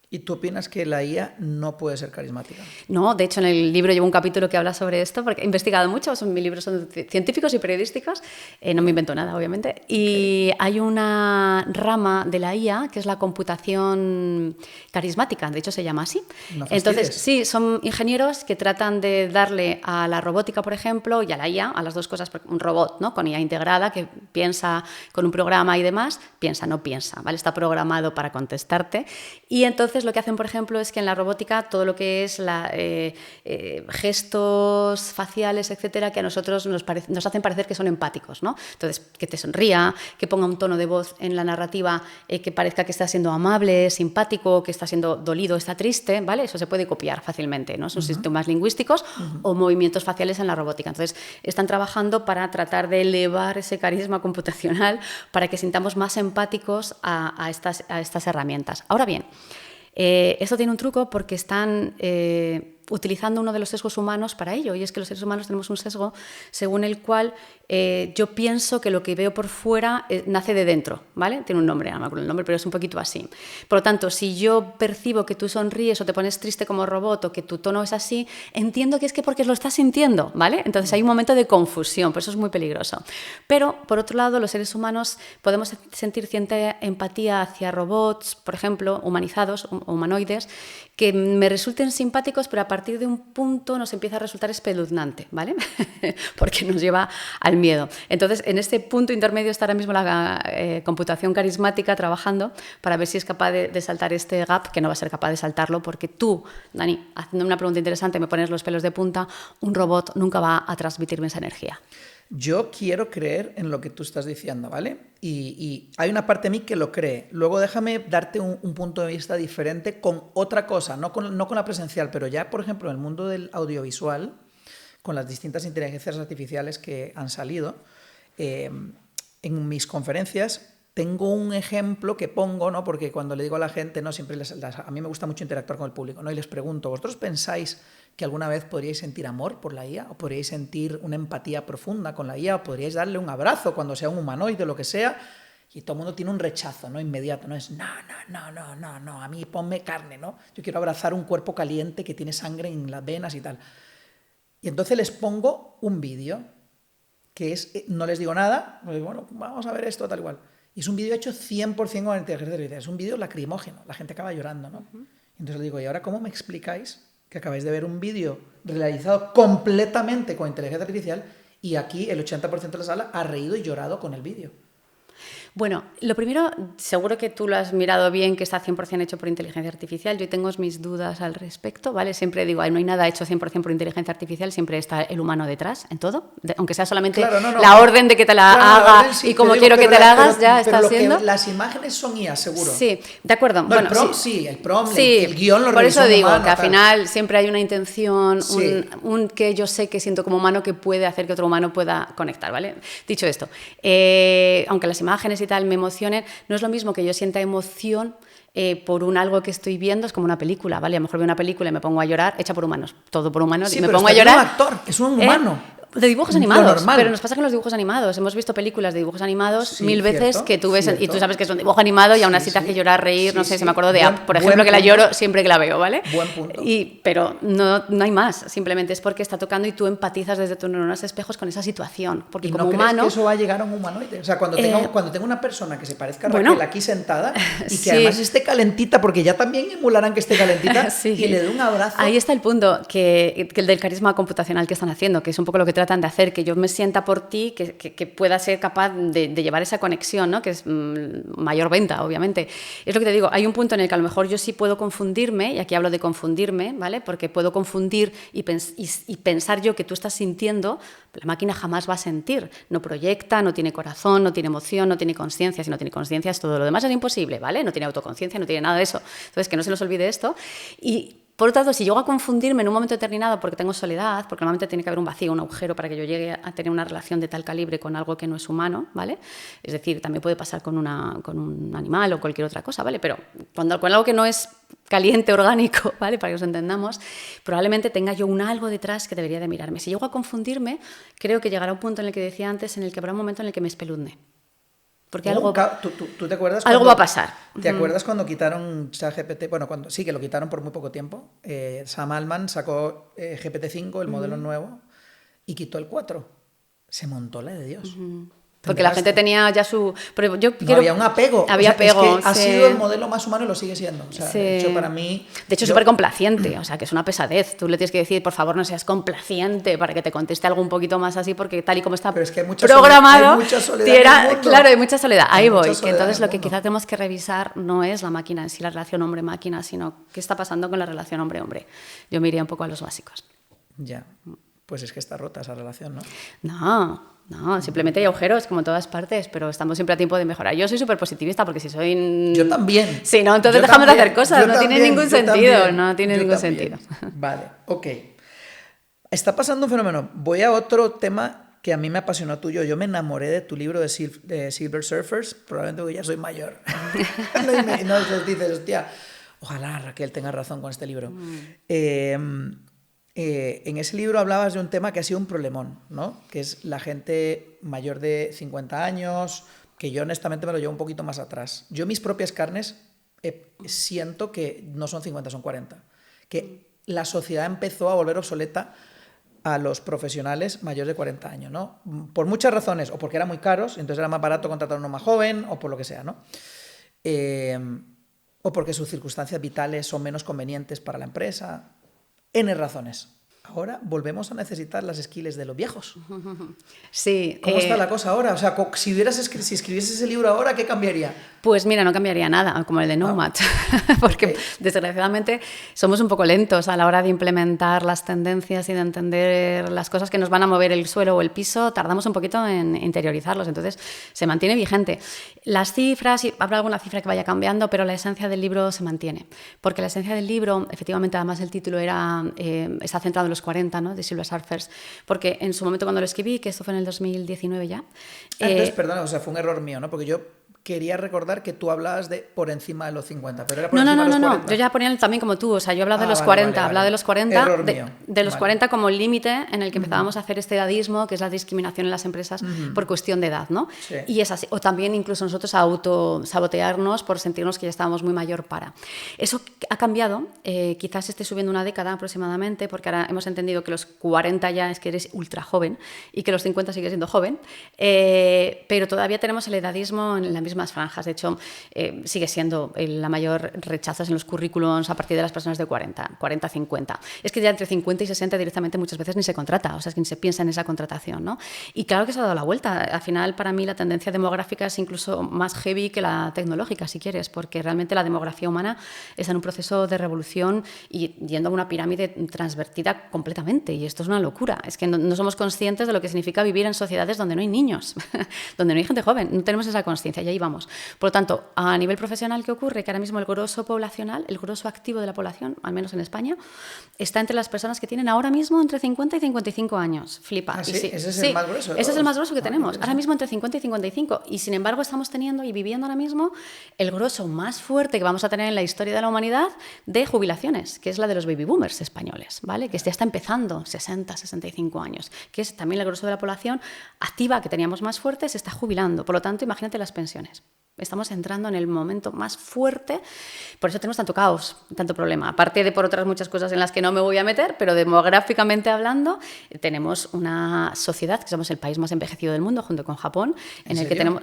¿Y tú opinas que la IA no puede ser carismática? No, de hecho en el libro llevo un capítulo que habla sobre esto, porque he investigado mucho, mis libros son científicos y periodísticos, no me invento nada, obviamente, y hay una rama de la IA que es la computación carismática, de hecho se llama así. No. Entonces, sí, son ingenieros que tratan de darle a la robótica, por ejemplo, y a la IA, a las dos cosas, un robot, ¿no?, con IA integrada, que piensa con un programa y demás, no piensa, ¿vale? Está programado para contestarte, y entonces lo que hacen, por ejemplo, es que en la robótica todo lo que es gestos faciales, etcétera, que a nosotros nos hacen parecer que son empáticos, ¿no? Entonces, que te sonría, que ponga un tono de voz en la narrativa que parezca que está siendo amable, simpático, que está siendo dolido, está triste, ¿vale? Eso se puede copiar fácilmente, ¿no? Son sistemas lingüísticos o movimientos faciales en la robótica. Entonces, están trabajando para tratar de elevar ese carisma computacional para que sintamos más empáticos a estas herramientas. Ahora bien, esto tiene un truco porque están utilizando uno de los sesgos humanos para ello, y es que los seres humanos tenemos un sesgo según el cual yo pienso que lo que veo por fuera nace de dentro, ¿vale? Tiene un nombre, no me acuerdo el nombre, pero es un poquito así. Por lo tanto, si yo percibo que tú sonríes o te pones triste como robot o que tu tono es así, entiendo que es porque lo estás sintiendo, ¿vale? Entonces hay un momento de confusión, por eso es muy peligroso. Pero, por otro lado, los seres humanos podemos sentir cierta empatía hacia robots, por ejemplo, humanizados o humanoides, que me resulten simpáticos, pero a partir de un punto nos empieza a resultar espeluznante, ¿vale? Porque nos lleva al miedo. Entonces, en este punto intermedio está ahora mismo la computación carismática trabajando para ver si es capaz de saltar este gap, que no va a ser capaz de saltarlo, porque tú, Dani, haciendo una pregunta interesante, me pones los pelos de punta, un robot nunca va a transmitirme esa energía. Yo quiero creer en lo que tú estás diciendo, ¿vale? Y hay una parte de mí que lo cree. Luego déjame darte un punto de vista diferente con otra cosa, no con la presencial, pero ya, por ejemplo, en el mundo del audiovisual, con las distintas inteligencias artificiales que han salido, en mis conferencias tengo un ejemplo que pongo, ¿no? Porque cuando le digo a la gente, ¿no?, siempre a mí me gusta mucho interactuar con el público, ¿no? Y les pregunto, ¿vosotros pensáis que alguna vez podríais sentir amor por la IA? ¿O podríais sentir una empatía profunda con la IA? ¿O podríais darle un abrazo cuando sea un humanoide o lo que sea? Y todo el mundo tiene un rechazo, ¿no?, inmediato, ¿no? Es no, a mí ponme carne, ¿no? Yo quiero abrazar un cuerpo caliente que tiene sangre en las venas y tal. Y entonces les pongo un vídeo que es, no les digo nada, pues bueno, vamos a ver esto, tal igual. Y es un vídeo hecho 100% con inteligencia artificial. Es un vídeo lacrimógeno, la gente acaba llorando, ¿no? Entonces les digo, ¿y ahora cómo me explicáis que acabáis de ver un vídeo realizado completamente con inteligencia artificial y aquí el 80% de la sala ha reído y llorado con el vídeo? Bueno, lo primero, seguro que tú lo has mirado bien, que está 100% hecho por inteligencia artificial. Yo tengo mis dudas al respecto, ¿vale? Siempre digo, no hay nada hecho 100% por inteligencia artificial, siempre está el humano detrás en todo, aunque sea solamente la orden de que te la haga orden, sí, y como quiero que te la hagas, ya está haciendo. Las imágenes son IA, seguro. Sí, de acuerdo. No, bueno, el prompt sí, el guión lo realizó. Por eso digo humano, que al tal. final siempre hay una intención, sí. un que yo sé que siento como humano que puede hacer que otro humano pueda conectar, ¿vale? Dicho esto, aunque las imágenes y tal me emocionen, no es lo mismo que yo sienta emoción por algo que estoy viendo, es como una película, ¿vale? A lo mejor veo una película y me pongo a llorar, hecha por humanos, todo por humanos, sí, y me pongo a llorar. Es un actor, es un humano. De dibujos animados, pero nos pasa con los dibujos animados. Hemos visto películas de dibujos animados mil veces que tú ves y tú sabes que es un dibujo animado y aún así te hace llorar, reír, no sé, se me acuerdo de Up, por ejemplo, que la lloro siempre que la veo, ¿vale? Buen punto. Pero no hay más, simplemente es porque está tocando y tú empatizas desde tus neuronas espejos con esa situación, porque ¿Y como no humano... crees que eso va a llegar a un humanoide? O sea, cuando tenga una persona que se parezca a Raquel aquí sentada y que además esté calentita, porque ya también emularán que esté calentita, y le dé un abrazo. Ahí está el punto, que el del carisma computacional que están haciendo, que es un poco lo que trata tratan de hacer, que yo me sienta por ti, que pueda ser capaz de llevar esa conexión, ¿no? Que es mayor venta, obviamente. Es lo que te digo, hay un punto en el que a lo mejor yo sí puedo confundirme, y aquí hablo de confundirme, ¿vale? Porque puedo confundir y pensar yo que tú estás sintiendo, la máquina jamás va a sentir, no proyecta, no tiene corazón, no tiene emoción, no tiene conciencia. Si no tiene conciencia, es todo lo demás es imposible, ¿vale? No tiene autoconciencia, no tiene nada de eso. Entonces, que no se nos olvide esto. Y por otro lado, si llego a confundirme en un momento determinado porque tengo soledad, porque normalmente tiene que haber un vacío, un agujero para que yo llegue a tener una relación de tal calibre con algo que no es humano, ¿vale? Es decir, también puede pasar con un animal o cualquier otra cosa, ¿vale? Pero con algo que no es caliente, orgánico, ¿vale? Para que nos entendamos, probablemente tenga yo un algo detrás que debería de mirarme. Si llego a confundirme, creo que llegará un punto en el que decía antes, en el que habrá un momento en el que me espeluzne. Porque ¿Tú te acuerdas? Algo va a pasar. ¿Te acuerdas cuando quitaron ChatGPT? Bueno, sí, que lo quitaron por muy poco tiempo. Sam Altman sacó GPT-5, el modelo nuevo, y quitó el 4. Se montó la de Dios. Porque la gente tenía ya su... Pero había un apego. Había apego, es que ha sido el modelo más humano y lo sigue siendo. O sea, de hecho, para mí... De hecho, es súper complaciente. O sea, que es una pesadez. Tú le tienes que decir, por favor, no seas complaciente para que te conteste algo un poquito más así, porque tal y como está programado... Hay mucha soledad en el mundo. Claro, hay mucha soledad. Ahí voy. Soledad que entonces lo que quizá tenemos que revisar no es la máquina en sí, la relación hombre-máquina, sino qué está pasando con la relación hombre-hombre. Yo me iría un poco a los básicos. Ya. Pues es que está rota esa relación, ¿no? No, simplemente hay agujeros como en todas partes, pero estamos siempre a tiempo de mejorar. Yo soy súper positivista porque si soy... Yo también. Sí, no, entonces dejamos de hacer cosas, no tiene ningún sentido, no tiene ningún sentido. Vale, ok. Está pasando un fenómeno. Voy a otro tema que a mí me apasionó tuyo. Yo me enamoré de tu libro de Silver Surfers, probablemente porque ya soy mayor. No dices, hostia, ojalá Raquel tenga razón con este libro. En ese libro hablabas de un tema que ha sido un problemón, ¿no? Que es la gente mayor de 50 años, que yo honestamente me lo llevo un poquito más atrás. Yo mis propias carnes siento que no son 50, son 40. Que la sociedad empezó a volver obsoleta a los profesionales mayores de 40 años, ¿no? Por muchas razones, o porque eran muy caros, entonces era más barato contratar a uno más joven, o por lo que sea, ¿no? O porque sus circunstancias vitales son menos convenientes para la empresa. N razones. Ahora volvemos a necesitar las skills de los viejos. Sí. ¿Cómo está la cosa ahora? O sea, si escribieses ese libro ahora, ¿qué cambiaría? Pues mira, no cambiaría nada, como el de Nomad, porque desgraciadamente somos un poco lentos a la hora de implementar las tendencias y de entender las cosas que nos van a mover el suelo o el piso, tardamos un poquito en interiorizarlos, entonces se mantiene vigente. Las cifras, habrá alguna cifra que vaya cambiando, pero la esencia del libro se mantiene, porque la esencia del libro, efectivamente, además el título está centrado en los 40, ¿no? De Silver Surfers, porque en su momento cuando lo escribí, que esto fue en el 2019 ya... Entonces, perdona, o sea, fue un error mío, ¿no? Porque yo quería recordar que tú hablabas de por encima de los 50, pero era por encima de los 40. No, yo ya ponía también como tú, o sea, yo hablaba de los 40, hablaba de los 40, error mío. De los 40 como el límite en el que empezábamos a hacer este edadismo, que es la discriminación en las empresas por cuestión de edad, ¿no? Sí. Y es así, o también incluso nosotros a autosabotearnos por sentirnos que ya estábamos muy mayor para. Eso ha cambiado, quizás esté subiendo una década aproximadamente, porque ahora hemos entendido que los 40 ya es que eres ultra joven y que los 50 sigue siendo joven, pero todavía tenemos el edadismo en la misma franjas. De hecho, sigue siendo la mayor rechazos en los currículums a partir de las personas de 40, 50. Es que ya entre 50 y 60 directamente muchas veces ni se contrata, o sea, es que ni se piensa en esa contratación, ¿no? Y claro que se ha dado la vuelta. Al final, para mí, la tendencia demográfica es incluso más heavy que la tecnológica, si quieres, porque realmente la demografía humana está en un proceso de revolución y yendo a una pirámide transvertida completamente, y esto es una locura. Es que no somos conscientes de lo que significa vivir en sociedades donde no hay niños, donde no hay gente joven, no tenemos esa conciencia, y ahí vamos. Por lo tanto, a nivel profesional, ¿qué ocurre? Que ahora mismo el grosso poblacional, el grosso activo de la población, al menos en España, está entre las personas que tienen ahora mismo entre 50 y 55 años. Flipa. ¿Ah, sí? Sí, ¿Ese es el más grueso? Ese es el más grueso que tenemos. Ahora mismo entre 50 y 55. Y sin embargo, estamos teniendo y viviendo ahora mismo el grosso más fuerte que vamos a tener en la historia de la humanidad de jubilaciones, que es la de los baby boomers españoles, ¿vale? Que ya está empezando, 60, 65 años, que es también el grosso de la población activa que teníamos más fuerte, se está jubilando. Por lo tanto, imagínate las pensiones. Estamos entrando en el momento más fuerte, por eso tenemos tanto caos, tanto problema. Aparte de por otras muchas cosas en las que no me voy a meter, pero demográficamente hablando, tenemos una sociedad que somos el país más envejecido del mundo, junto con Japón, en el que tenemos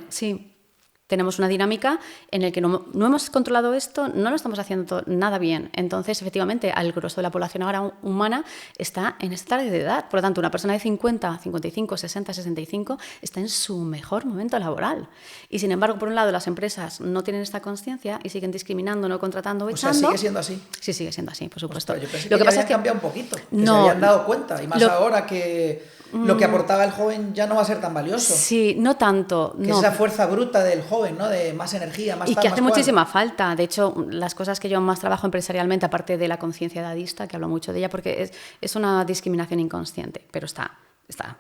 tenemos una dinámica en la que no hemos controlado esto, no lo estamos haciendo nada bien. Entonces, efectivamente, el grueso de la población ahora humana está en esta de edad. Por lo tanto, una persona de 50, 55, 60, 65 está en su mejor momento laboral. Y, sin embargo, por un lado, las empresas no tienen esta conciencia y siguen discriminando, no contratando o echando. O sea, ¿sigue siendo así? Sí, sigue siendo así, por supuesto. Ostras, yo pensé lo que que pasa es que cambiado un poquito, que no, se habían dado cuenta. Y más ahora que lo que aportaba el joven ya no va a ser tan valioso. Sí, no tanto. Que no. es la fuerza bruta del joven, ¿no? De más energía, más y tal, que hace más muchísima falta. De hecho, las cosas que yo más trabajo empresarialmente, aparte de la conciencia edadista, que hablo mucho de ella, porque es una discriminación inconsciente, pero está,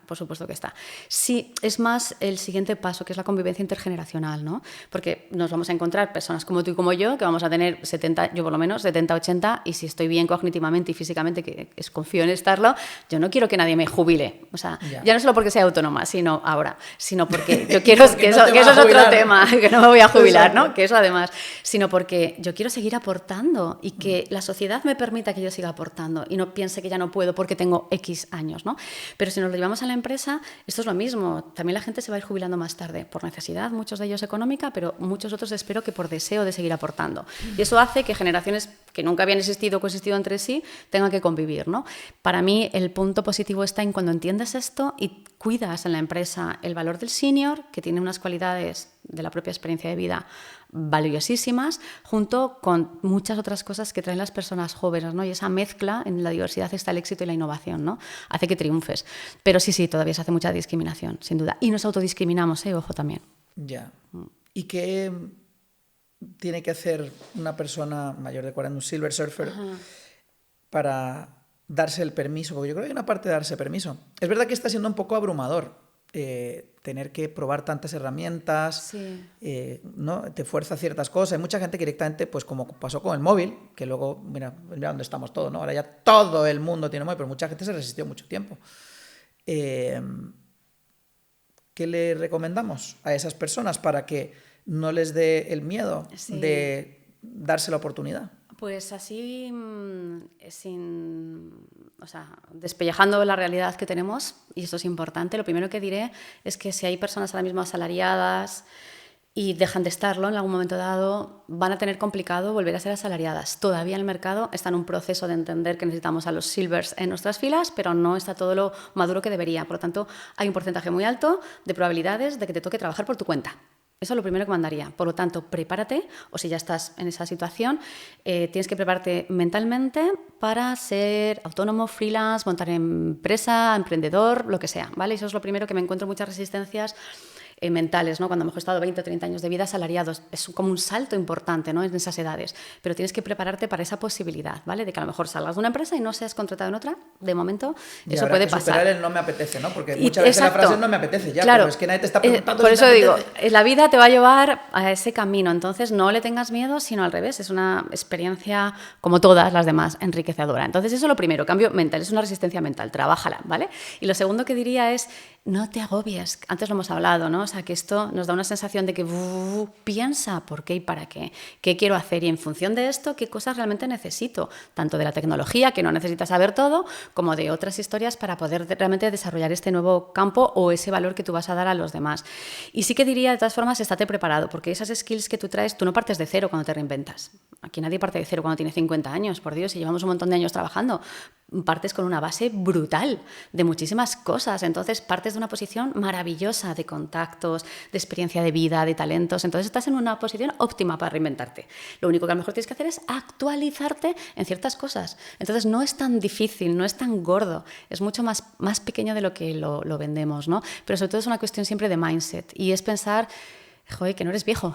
por supuesto que está. Sí, es más el siguiente paso, que es la convivencia intergeneracional, ¿no? Porque nos vamos a encontrar personas como tú y como yo, que vamos a tener 70, yo por lo menos, 70, 80, y si estoy bien cognitivamente y físicamente, que confío en estarlo, yo no quiero que nadie me jubile. O sea, ya no solo porque sea autónoma, sino porque yo quiero que eso es otro tema, que no me voy a jubilar, exacto, ¿no? Que eso además, sino porque yo quiero seguir aportando y que la sociedad me permita que yo siga aportando y no piense que ya no puedo porque tengo X años, ¿no? Pero si nos lo llevamos a la empresa, esto es lo mismo. También la gente se va a ir jubilando más tarde, por necesidad, muchos de ellos económica, pero muchos otros espero que por deseo de seguir aportando. Y eso hace que generaciones que nunca habían existido o coexistido entre sí tengan que convivir, ¿no? Para mí el punto positivo está en cuando entiendes esto y cuidas en la empresa el valor del senior, que tiene unas cualidades de la propia experiencia de vida valiosísimas, junto con muchas otras cosas que traen las personas jóvenes, ¿no? Y esa mezcla, en la diversidad está el éxito y la innovación, ¿no? Hace que triunfes. Pero sí, todavía se hace mucha discriminación, sin duda. Y nos autodiscriminamos, ojo también. Ya. ¿Y qué tiene que hacer una persona mayor de 40, un Silver Surfer, para darse el permiso? Porque yo creo que hay una parte de darse permiso. Es verdad que está siendo un poco abrumador. Tener que probar tantas herramientas, ¿no? Te fuerza ciertas cosas. Hay mucha gente que directamente, pues como pasó con el móvil, que luego, mira dónde estamos todos, ¿no? Ahora ya todo el mundo tiene móvil, pero mucha gente se resistió mucho tiempo. ¿Qué le recomendamos a esas personas para que no les dé el miedo de darse la oportunidad? Pues así, despellejando la realidad que tenemos, y eso es importante, lo primero que diré es que si hay personas ahora mismo asalariadas y dejan de estarlo en algún momento dado, van a tener complicado volver a ser asalariadas. Todavía el mercado está en un proceso de entender que necesitamos a los silvers en nuestras filas, pero no está todo lo maduro que debería. Por lo tanto, hay un porcentaje muy alto de probabilidades de que te toque trabajar por tu cuenta. Eso es lo primero que mandaría. Por lo tanto, prepárate, o si ya estás en esa situación, tienes que prepararte mentalmente para ser autónomo, freelance, montar empresa, emprendedor, lo que sea, ¿vale? Eso es lo primero, que me encuentro muchas resistencias mentales, ¿no? Cuando a lo mejor he estado 20 o 30 años de vida asalariados, es como un salto importante, ¿no? En esas edades, pero tienes que prepararte para esa posibilidad, ¿vale? De que a lo mejor salgas de una empresa y no seas contratado en otra, de momento y eso puede que pasar. Superar el no me apetece, ¿no? Porque muchas veces la frase no me apetece ya, claro, pero es que nadie te está preguntando. Por si eso te digo, apetece. la vida te va a llevar a ese camino, entonces no le tengas miedo, sino al revés, es una experiencia como todas las demás, enriquecedora. Entonces eso es lo primero, cambio mental, es una resistencia mental, trabájala, ¿vale? Y lo segundo que diría es, no te agobies, antes lo hemos hablado, ¿no? O sea, que esto nos da una sensación de que piensa por qué y para qué quiero hacer, y en función de esto, qué cosas realmente necesito, tanto de la tecnología, que no necesitas saber todo, como de otras historias para poder realmente desarrollar este nuevo campo o ese valor que tú vas a dar a los demás. Y sí que diría, de todas formas, estate preparado, porque esas skills que tú traes, tú no partes de cero cuando te reinventas. Aquí nadie parte de cero cuando tiene 50 años, por Dios, y llevamos un montón de años trabajando. Partes con una base brutal de muchísimas cosas, entonces partes de una posición maravillosa de contactos, de experiencia de vida, de talentos, entonces estás en una posición óptima para reinventarte. Lo único que a lo mejor tienes que hacer es actualizarte en ciertas cosas, entonces no es tan difícil, no es tan gordo, es mucho más pequeño de lo que lo vendemos, ¿no? Pero sobre todo es una cuestión siempre de mindset, y es pensar, joder, que no eres viejo,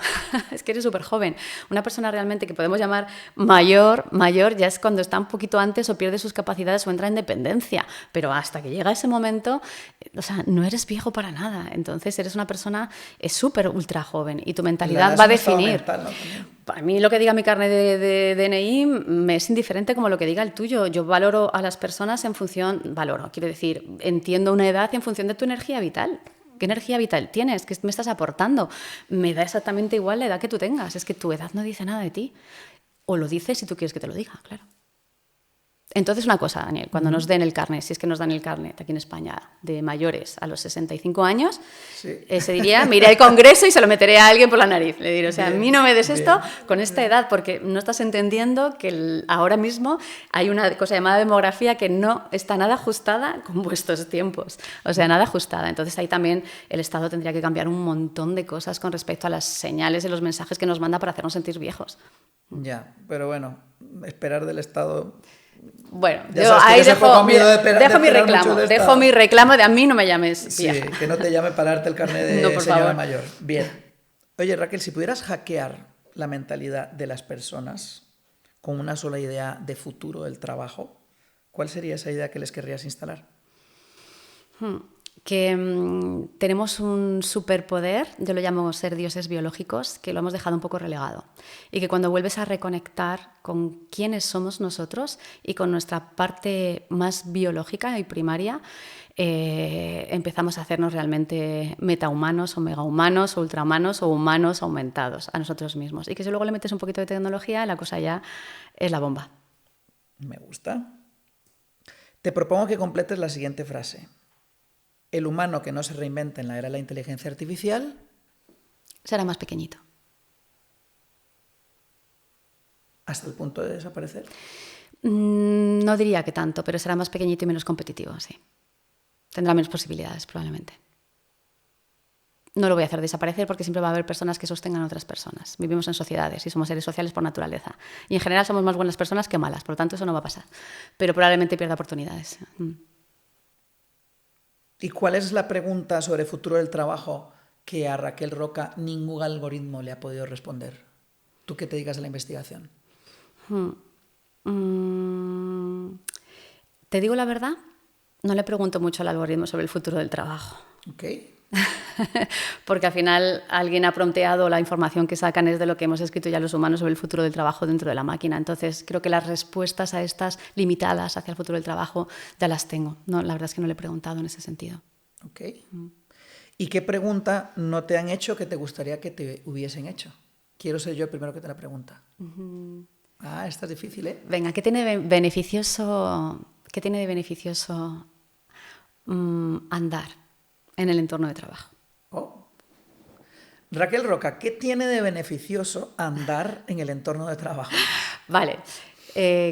es que eres súper joven. Una persona realmente que podemos llamar mayor ya es cuando está un poquito antes o pierde sus capacidades o entra en dependencia, pero hasta que llega ese momento, o sea, no eres viejo para nada, entonces eres una persona súper ultra joven y tu mentalidad va a definir. Mental, ¿no? Para mí lo que diga mi carnet de DNI me es indiferente como lo que diga el tuyo. Yo valoro a las personas quiero decir, entiendo una edad en función de tu energía vital. ¿Qué energía vital tienes? ¿Qué me estás aportando? Me da exactamente igual la edad que tú tengas. Es que tu edad no dice nada de ti. O lo dices si tú quieres que te lo diga, claro. Entonces, una cosa, Daniel, cuando nos den el carnet, si es que nos dan el carnet aquí en España, de mayores a los 65 años, sí. Se diría, me iré al Congreso y se lo meteré a alguien por la nariz. Le diré, o sea, Bien, a mí no me des bien, esto con esta edad, porque no estás entendiendo que ahora mismo hay una cosa llamada demografía que no está nada ajustada con vuestros tiempos. O sea, nada ajustada. Entonces, ahí también el Estado tendría que cambiar un montón de cosas con respecto a las señales y los mensajes que nos manda para hacernos sentir viejos. Ya, pero bueno, esperar del Estado... Bueno, Ya yo sabes que ahí yo soy poco amigo de dejo mi esperar mucho reclamo, del dejo Estado. mi reclamo de a mí no me llames Sí, vieja. que no te llame para darte el carnet de No, por señora favor. mayor. Bien. Oye, Raquel, si pudieras hackear la mentalidad de las personas con una sola idea de futuro del trabajo, ¿cuál sería esa idea que les querrías instalar? Que tenemos un superpoder, yo lo llamo ser dioses biológicos, que lo hemos dejado un poco relegado. Y que cuando vuelves a reconectar con quiénes somos nosotros y con nuestra parte más biológica y primaria, empezamos a hacernos realmente metahumanos o megahumanos o ultrahumanos o humanos aumentados a nosotros mismos. Y que si luego le metes un poquito de tecnología, la cosa ya es la bomba. Me gusta. Te propongo que completes la siguiente frase. El humano que no se reinventa en la era de la inteligencia artificial Será más pequeñito. hasta el punto de desaparecer. No diría que tanto, pero será más pequeñito y menos competitivo, sí. Tendrá menos posibilidades, probablemente. No lo voy a hacer desaparecer porque siempre va a haber personas que sostengan a otras personas. Vivimos en sociedades y somos seres sociales por naturaleza. Y en general somos más buenas personas que malas, por lo tanto eso no va a pasar. Pero probablemente pierda oportunidades. ¿Y cuál es la pregunta sobre el futuro del trabajo que a Raquel Roca ningún algoritmo le ha podido responder? Tú que te dedicas a la investigación. Te digo la verdad, no le pregunto mucho al algoritmo sobre el futuro del trabajo. ¿Ok? Porque al final alguien ha prompteado, la información que sacan es de lo que hemos escrito ya los humanos sobre el futuro del trabajo dentro de la máquina. Entonces creo que las respuestas a estas limitadas hacia el futuro del trabajo ya las tengo. No, la verdad es que no le he preguntado en ese sentido. Ok. ¿Y qué pregunta no te han hecho que te gustaría que te hubiesen hecho? Quiero ser yo el primero que te la pregunta. Ah, esta es difícil, ¿eh? Venga, ¿qué tiene de beneficioso andar en el entorno de trabajo? Oh. Raquel Roca, ¿qué tiene de beneficioso andar en el entorno de trabajo? Vale.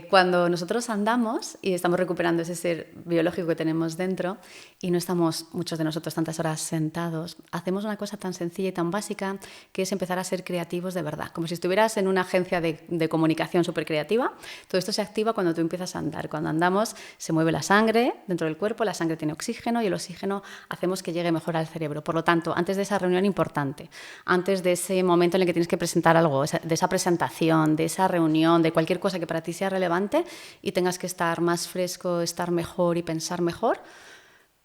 Cuando nosotros andamos y estamos recuperando ese ser biológico que tenemos dentro y no estamos, muchos de nosotros, tantas horas sentados, hacemos una cosa tan sencilla y tan básica que es empezar a ser creativos de verdad. Como si estuvieras en una agencia de comunicación súper creativa. Todo esto se activa cuando tú empiezas a andar. Cuando andamos se mueve la sangre dentro del cuerpo, la sangre tiene oxígeno y el oxígeno hacemos que llegue mejor al cerebro. Por lo tanto, antes de esa reunión importante, antes de ese momento en el que tienes que presentar algo, de esa presentación, de esa reunión, de cualquier cosa que para ti sea relevante y tengas que estar más fresco, estar mejor y pensar mejor,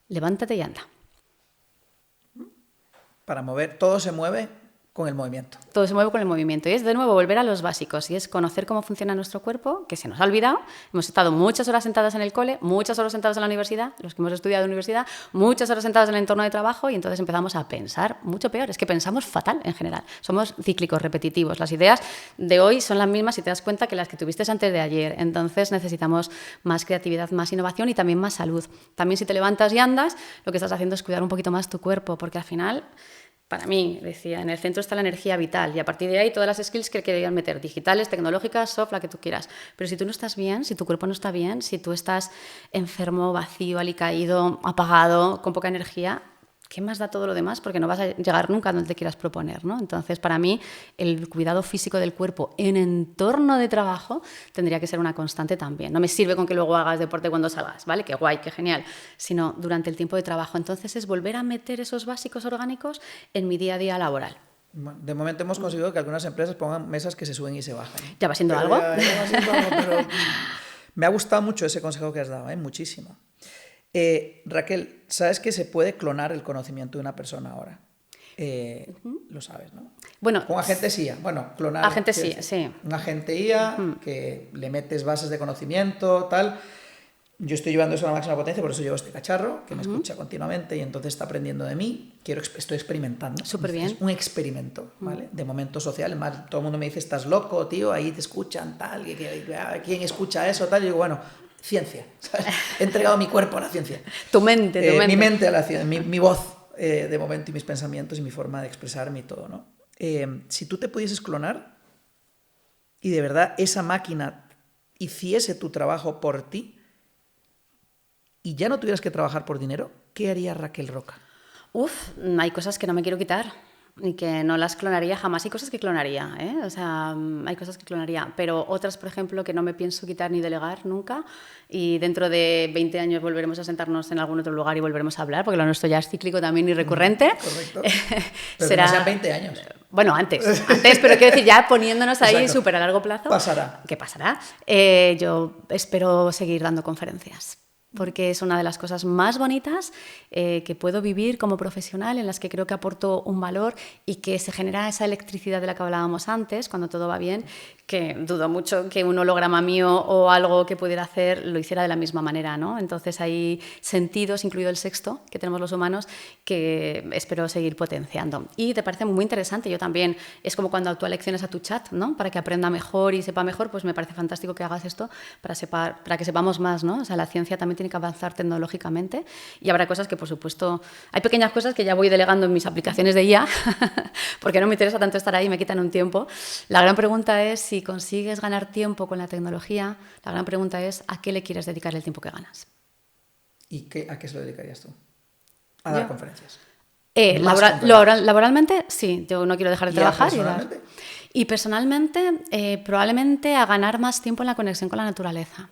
levántate y anda. Para mover, todo se mueve con el movimiento. Todo se mueve con el movimiento y es de nuevo volver a los básicos y es conocer cómo funciona nuestro cuerpo, que se nos ha olvidado. Hemos estado muchas horas sentadas en el cole, muchas horas sentados en la universidad, los que hemos estudiado en la universidad, muchas horas sentados en el entorno de trabajo y entonces empezamos a pensar mucho peor. Es que pensamos fatal en general. Somos cíclicos, repetitivos. Las ideas de hoy son las mismas, si te das cuenta, que las que tuviste antes de ayer. Entonces necesitamos más creatividad, más innovación y también más salud. También si te levantas y andas, lo que estás haciendo es cuidar un poquito más tu cuerpo, porque al final... Para mí, decía, en el centro está la energía vital y a partir de ahí todas las skills que querían meter, digitales, tecnológicas, soft, la que tú quieras. Pero si tú no estás bien, si tu cuerpo no está bien, si tú estás enfermo, vacío, alicaído, apagado, con poca energía, ¿qué más da todo lo demás? Porque no vas a llegar nunca a donde te quieras proponer, ¿no? Entonces, para mí, el cuidado físico del cuerpo en entorno de trabajo tendría que ser una constante también. No me sirve con que luego hagas deporte cuando salgas, ¿vale? Qué guay, qué genial. Sino durante el tiempo de trabajo. Entonces, es volver a meter esos básicos orgánicos en mi día a día laboral. De momento hemos conseguido que algunas empresas pongan mesas que se suben y se bajan. ¿Ya va siendo algo? Ya va siendo algo, pero me ha gustado mucho ese consejo que has dado, muchísimo. Raquel, ¿sabes que se puede clonar el conocimiento de una persona ahora? Lo sabes, ¿no? Bueno, con agentes IA. Bueno, clonar. Agentes IA, sí. Un agente IA que le metes bases de conocimiento, tal. Yo estoy llevando eso a la máxima potencia, por eso llevo este cacharro, que me escucha continuamente y entonces está aprendiendo de mí. Estoy experimentando. Súper bien. Es un experimento, ¿vale? De momento social. Además, todo el mundo me dice, estás loco, tío, ahí te escuchan, tal. ¿Quién escucha eso, tal? Y digo, bueno, ciencia. ¿Sabes? He entregado mi cuerpo a la ciencia. Tu mente. Mi mente a la ciencia, mi voz de momento y mis pensamientos y mi forma de expresarme y todo, ¿no? Si tú te pudieses clonar y de verdad esa máquina hiciese tu trabajo por ti y ya no tuvieras que trabajar por dinero, ¿qué haría Raquel Roca? Hay cosas que no me quiero quitar y que no las clonaría jamás. Hay cosas que clonaría, ¿eh? O sea, hay cosas que clonaría, pero otras, por ejemplo, que no me pienso quitar ni delegar nunca, y dentro de 20 años volveremos a sentarnos en algún otro lugar y volveremos a hablar, porque lo nuestro ya es cíclico también y recurrente. Correcto. Pero Será... que no sean 20 años. Bueno, antes, pero quiero decir, ya poniéndonos ahí súper a largo plazo. Pasará. ¿Qué pasará? Yo espero seguir dando conferencias, porque es una de las cosas más bonitas que puedo vivir como profesional, en las que creo que aporto un valor y que se genera esa electricidad de la que hablábamos antes, cuando todo va bien, que dudo mucho que un holograma mío o algo que pudiera hacer lo hiciera de la misma manera, ¿no? Entonces hay sentidos, incluido el sexto, que tenemos los humanos, que espero seguir potenciando. Y te parece muy interesante, yo también, es como cuando tú lecciones a tu chat, ¿no? Para que aprenda mejor y sepa mejor, pues me parece fantástico que hagas esto para que sepamos más, ¿no? O sea, la ciencia también tiene que avanzar tecnológicamente y habrá cosas que, por supuesto, hay pequeñas cosas que ya voy delegando en mis aplicaciones de IA, porque no me interesa tanto estar ahí, me quitan un tiempo. La gran pregunta es, si consigues ganar tiempo con la tecnología, la gran pregunta es, ¿a qué le quieres dedicar el tiempo que ganas? ¿Y a qué se lo dedicarías tú? A dar conferencias. Laboralmente, sí, yo no quiero dejar de trabajar. ¿Personalmente? Y personalmente, probablemente a ganar más tiempo en la conexión con la naturaleza.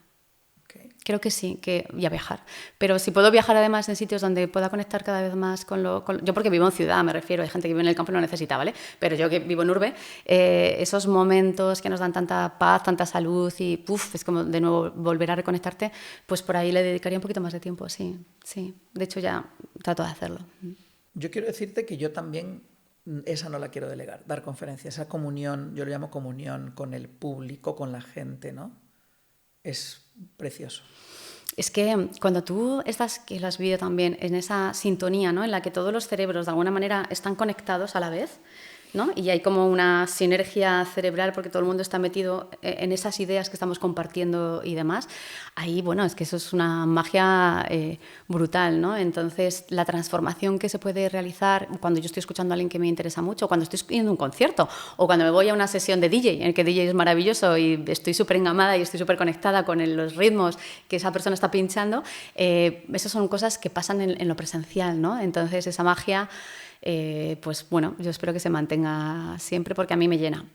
Creo que sí, y a viajar. Pero si puedo viajar además en sitios donde pueda conectar cada vez más yo porque vivo en ciudad, me refiero, hay gente que vive en el campo y no necesita, ¿vale? Pero yo que vivo en urbe, esos momentos que nos dan tanta paz, tanta salud y es como de nuevo volver a reconectarte, pues por ahí le dedicaría un poquito más de tiempo, sí. De hecho ya trato de hacerlo. Yo quiero decirte que yo también esa no la quiero delegar, dar conferencias, esa comunión, yo lo llamo comunión con el público, con la gente, ¿no? Es precioso. Es que cuando tú estás, que lo has vivido también, en esa sintonía, ¿no? En la que todos los cerebros de alguna manera están conectados a la vez, ¿no? Y hay como una sinergia cerebral porque todo el mundo está metido en esas ideas que estamos compartiendo y demás. Ahí, bueno, es que eso es una magia brutal, ¿no? Entonces, la transformación que se puede realizar cuando yo estoy escuchando a alguien que me interesa mucho, cuando estoy yendo a un concierto o cuando me voy a una sesión de DJ, en el que DJ es maravilloso y estoy súper engamada y estoy súper conectada con los ritmos que esa persona está pinchando, esas son cosas que pasan en lo presencial, ¿no? Entonces, esa magia... pues bueno, yo espero que se mantenga siempre porque a mí me llena.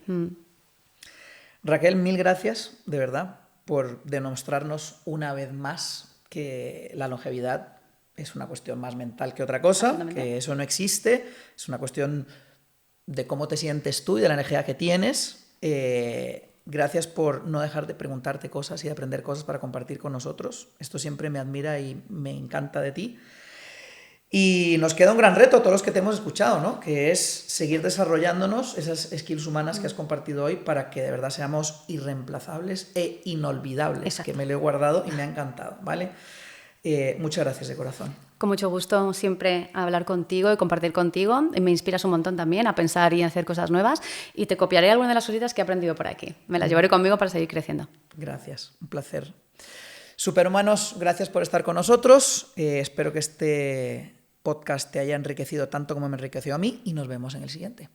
Raquel, mil gracias, de verdad, por demostrarnos una vez más que la longevidad es una cuestión más mental que otra cosa, que eso no existe, es una cuestión de cómo te sientes tú y de la energía que tienes. Gracias por no dejar de preguntarte cosas y de aprender cosas para compartir con nosotros. Esto siempre me admira y me encanta de ti. Y nos queda un gran reto a todos los que te hemos escuchado, ¿no? Que es seguir desarrollándonos esas skills humanas que has compartido hoy para que de verdad seamos irreemplazables e inolvidables. Exacto. Que me lo he guardado y me ha encantado, ¿vale? Muchas gracias de corazón. Con mucho gusto siempre hablar contigo y compartir contigo. Me inspiras un montón también a pensar y a hacer cosas nuevas y te copiaré algunas de las cositas que he aprendido por aquí. Me las llevaré conmigo para seguir creciendo. Gracias, un placer. Superhumanos, gracias por estar con nosotros. Espero que este podcast te haya enriquecido tanto como me enriqueció a mí y nos vemos en el siguiente.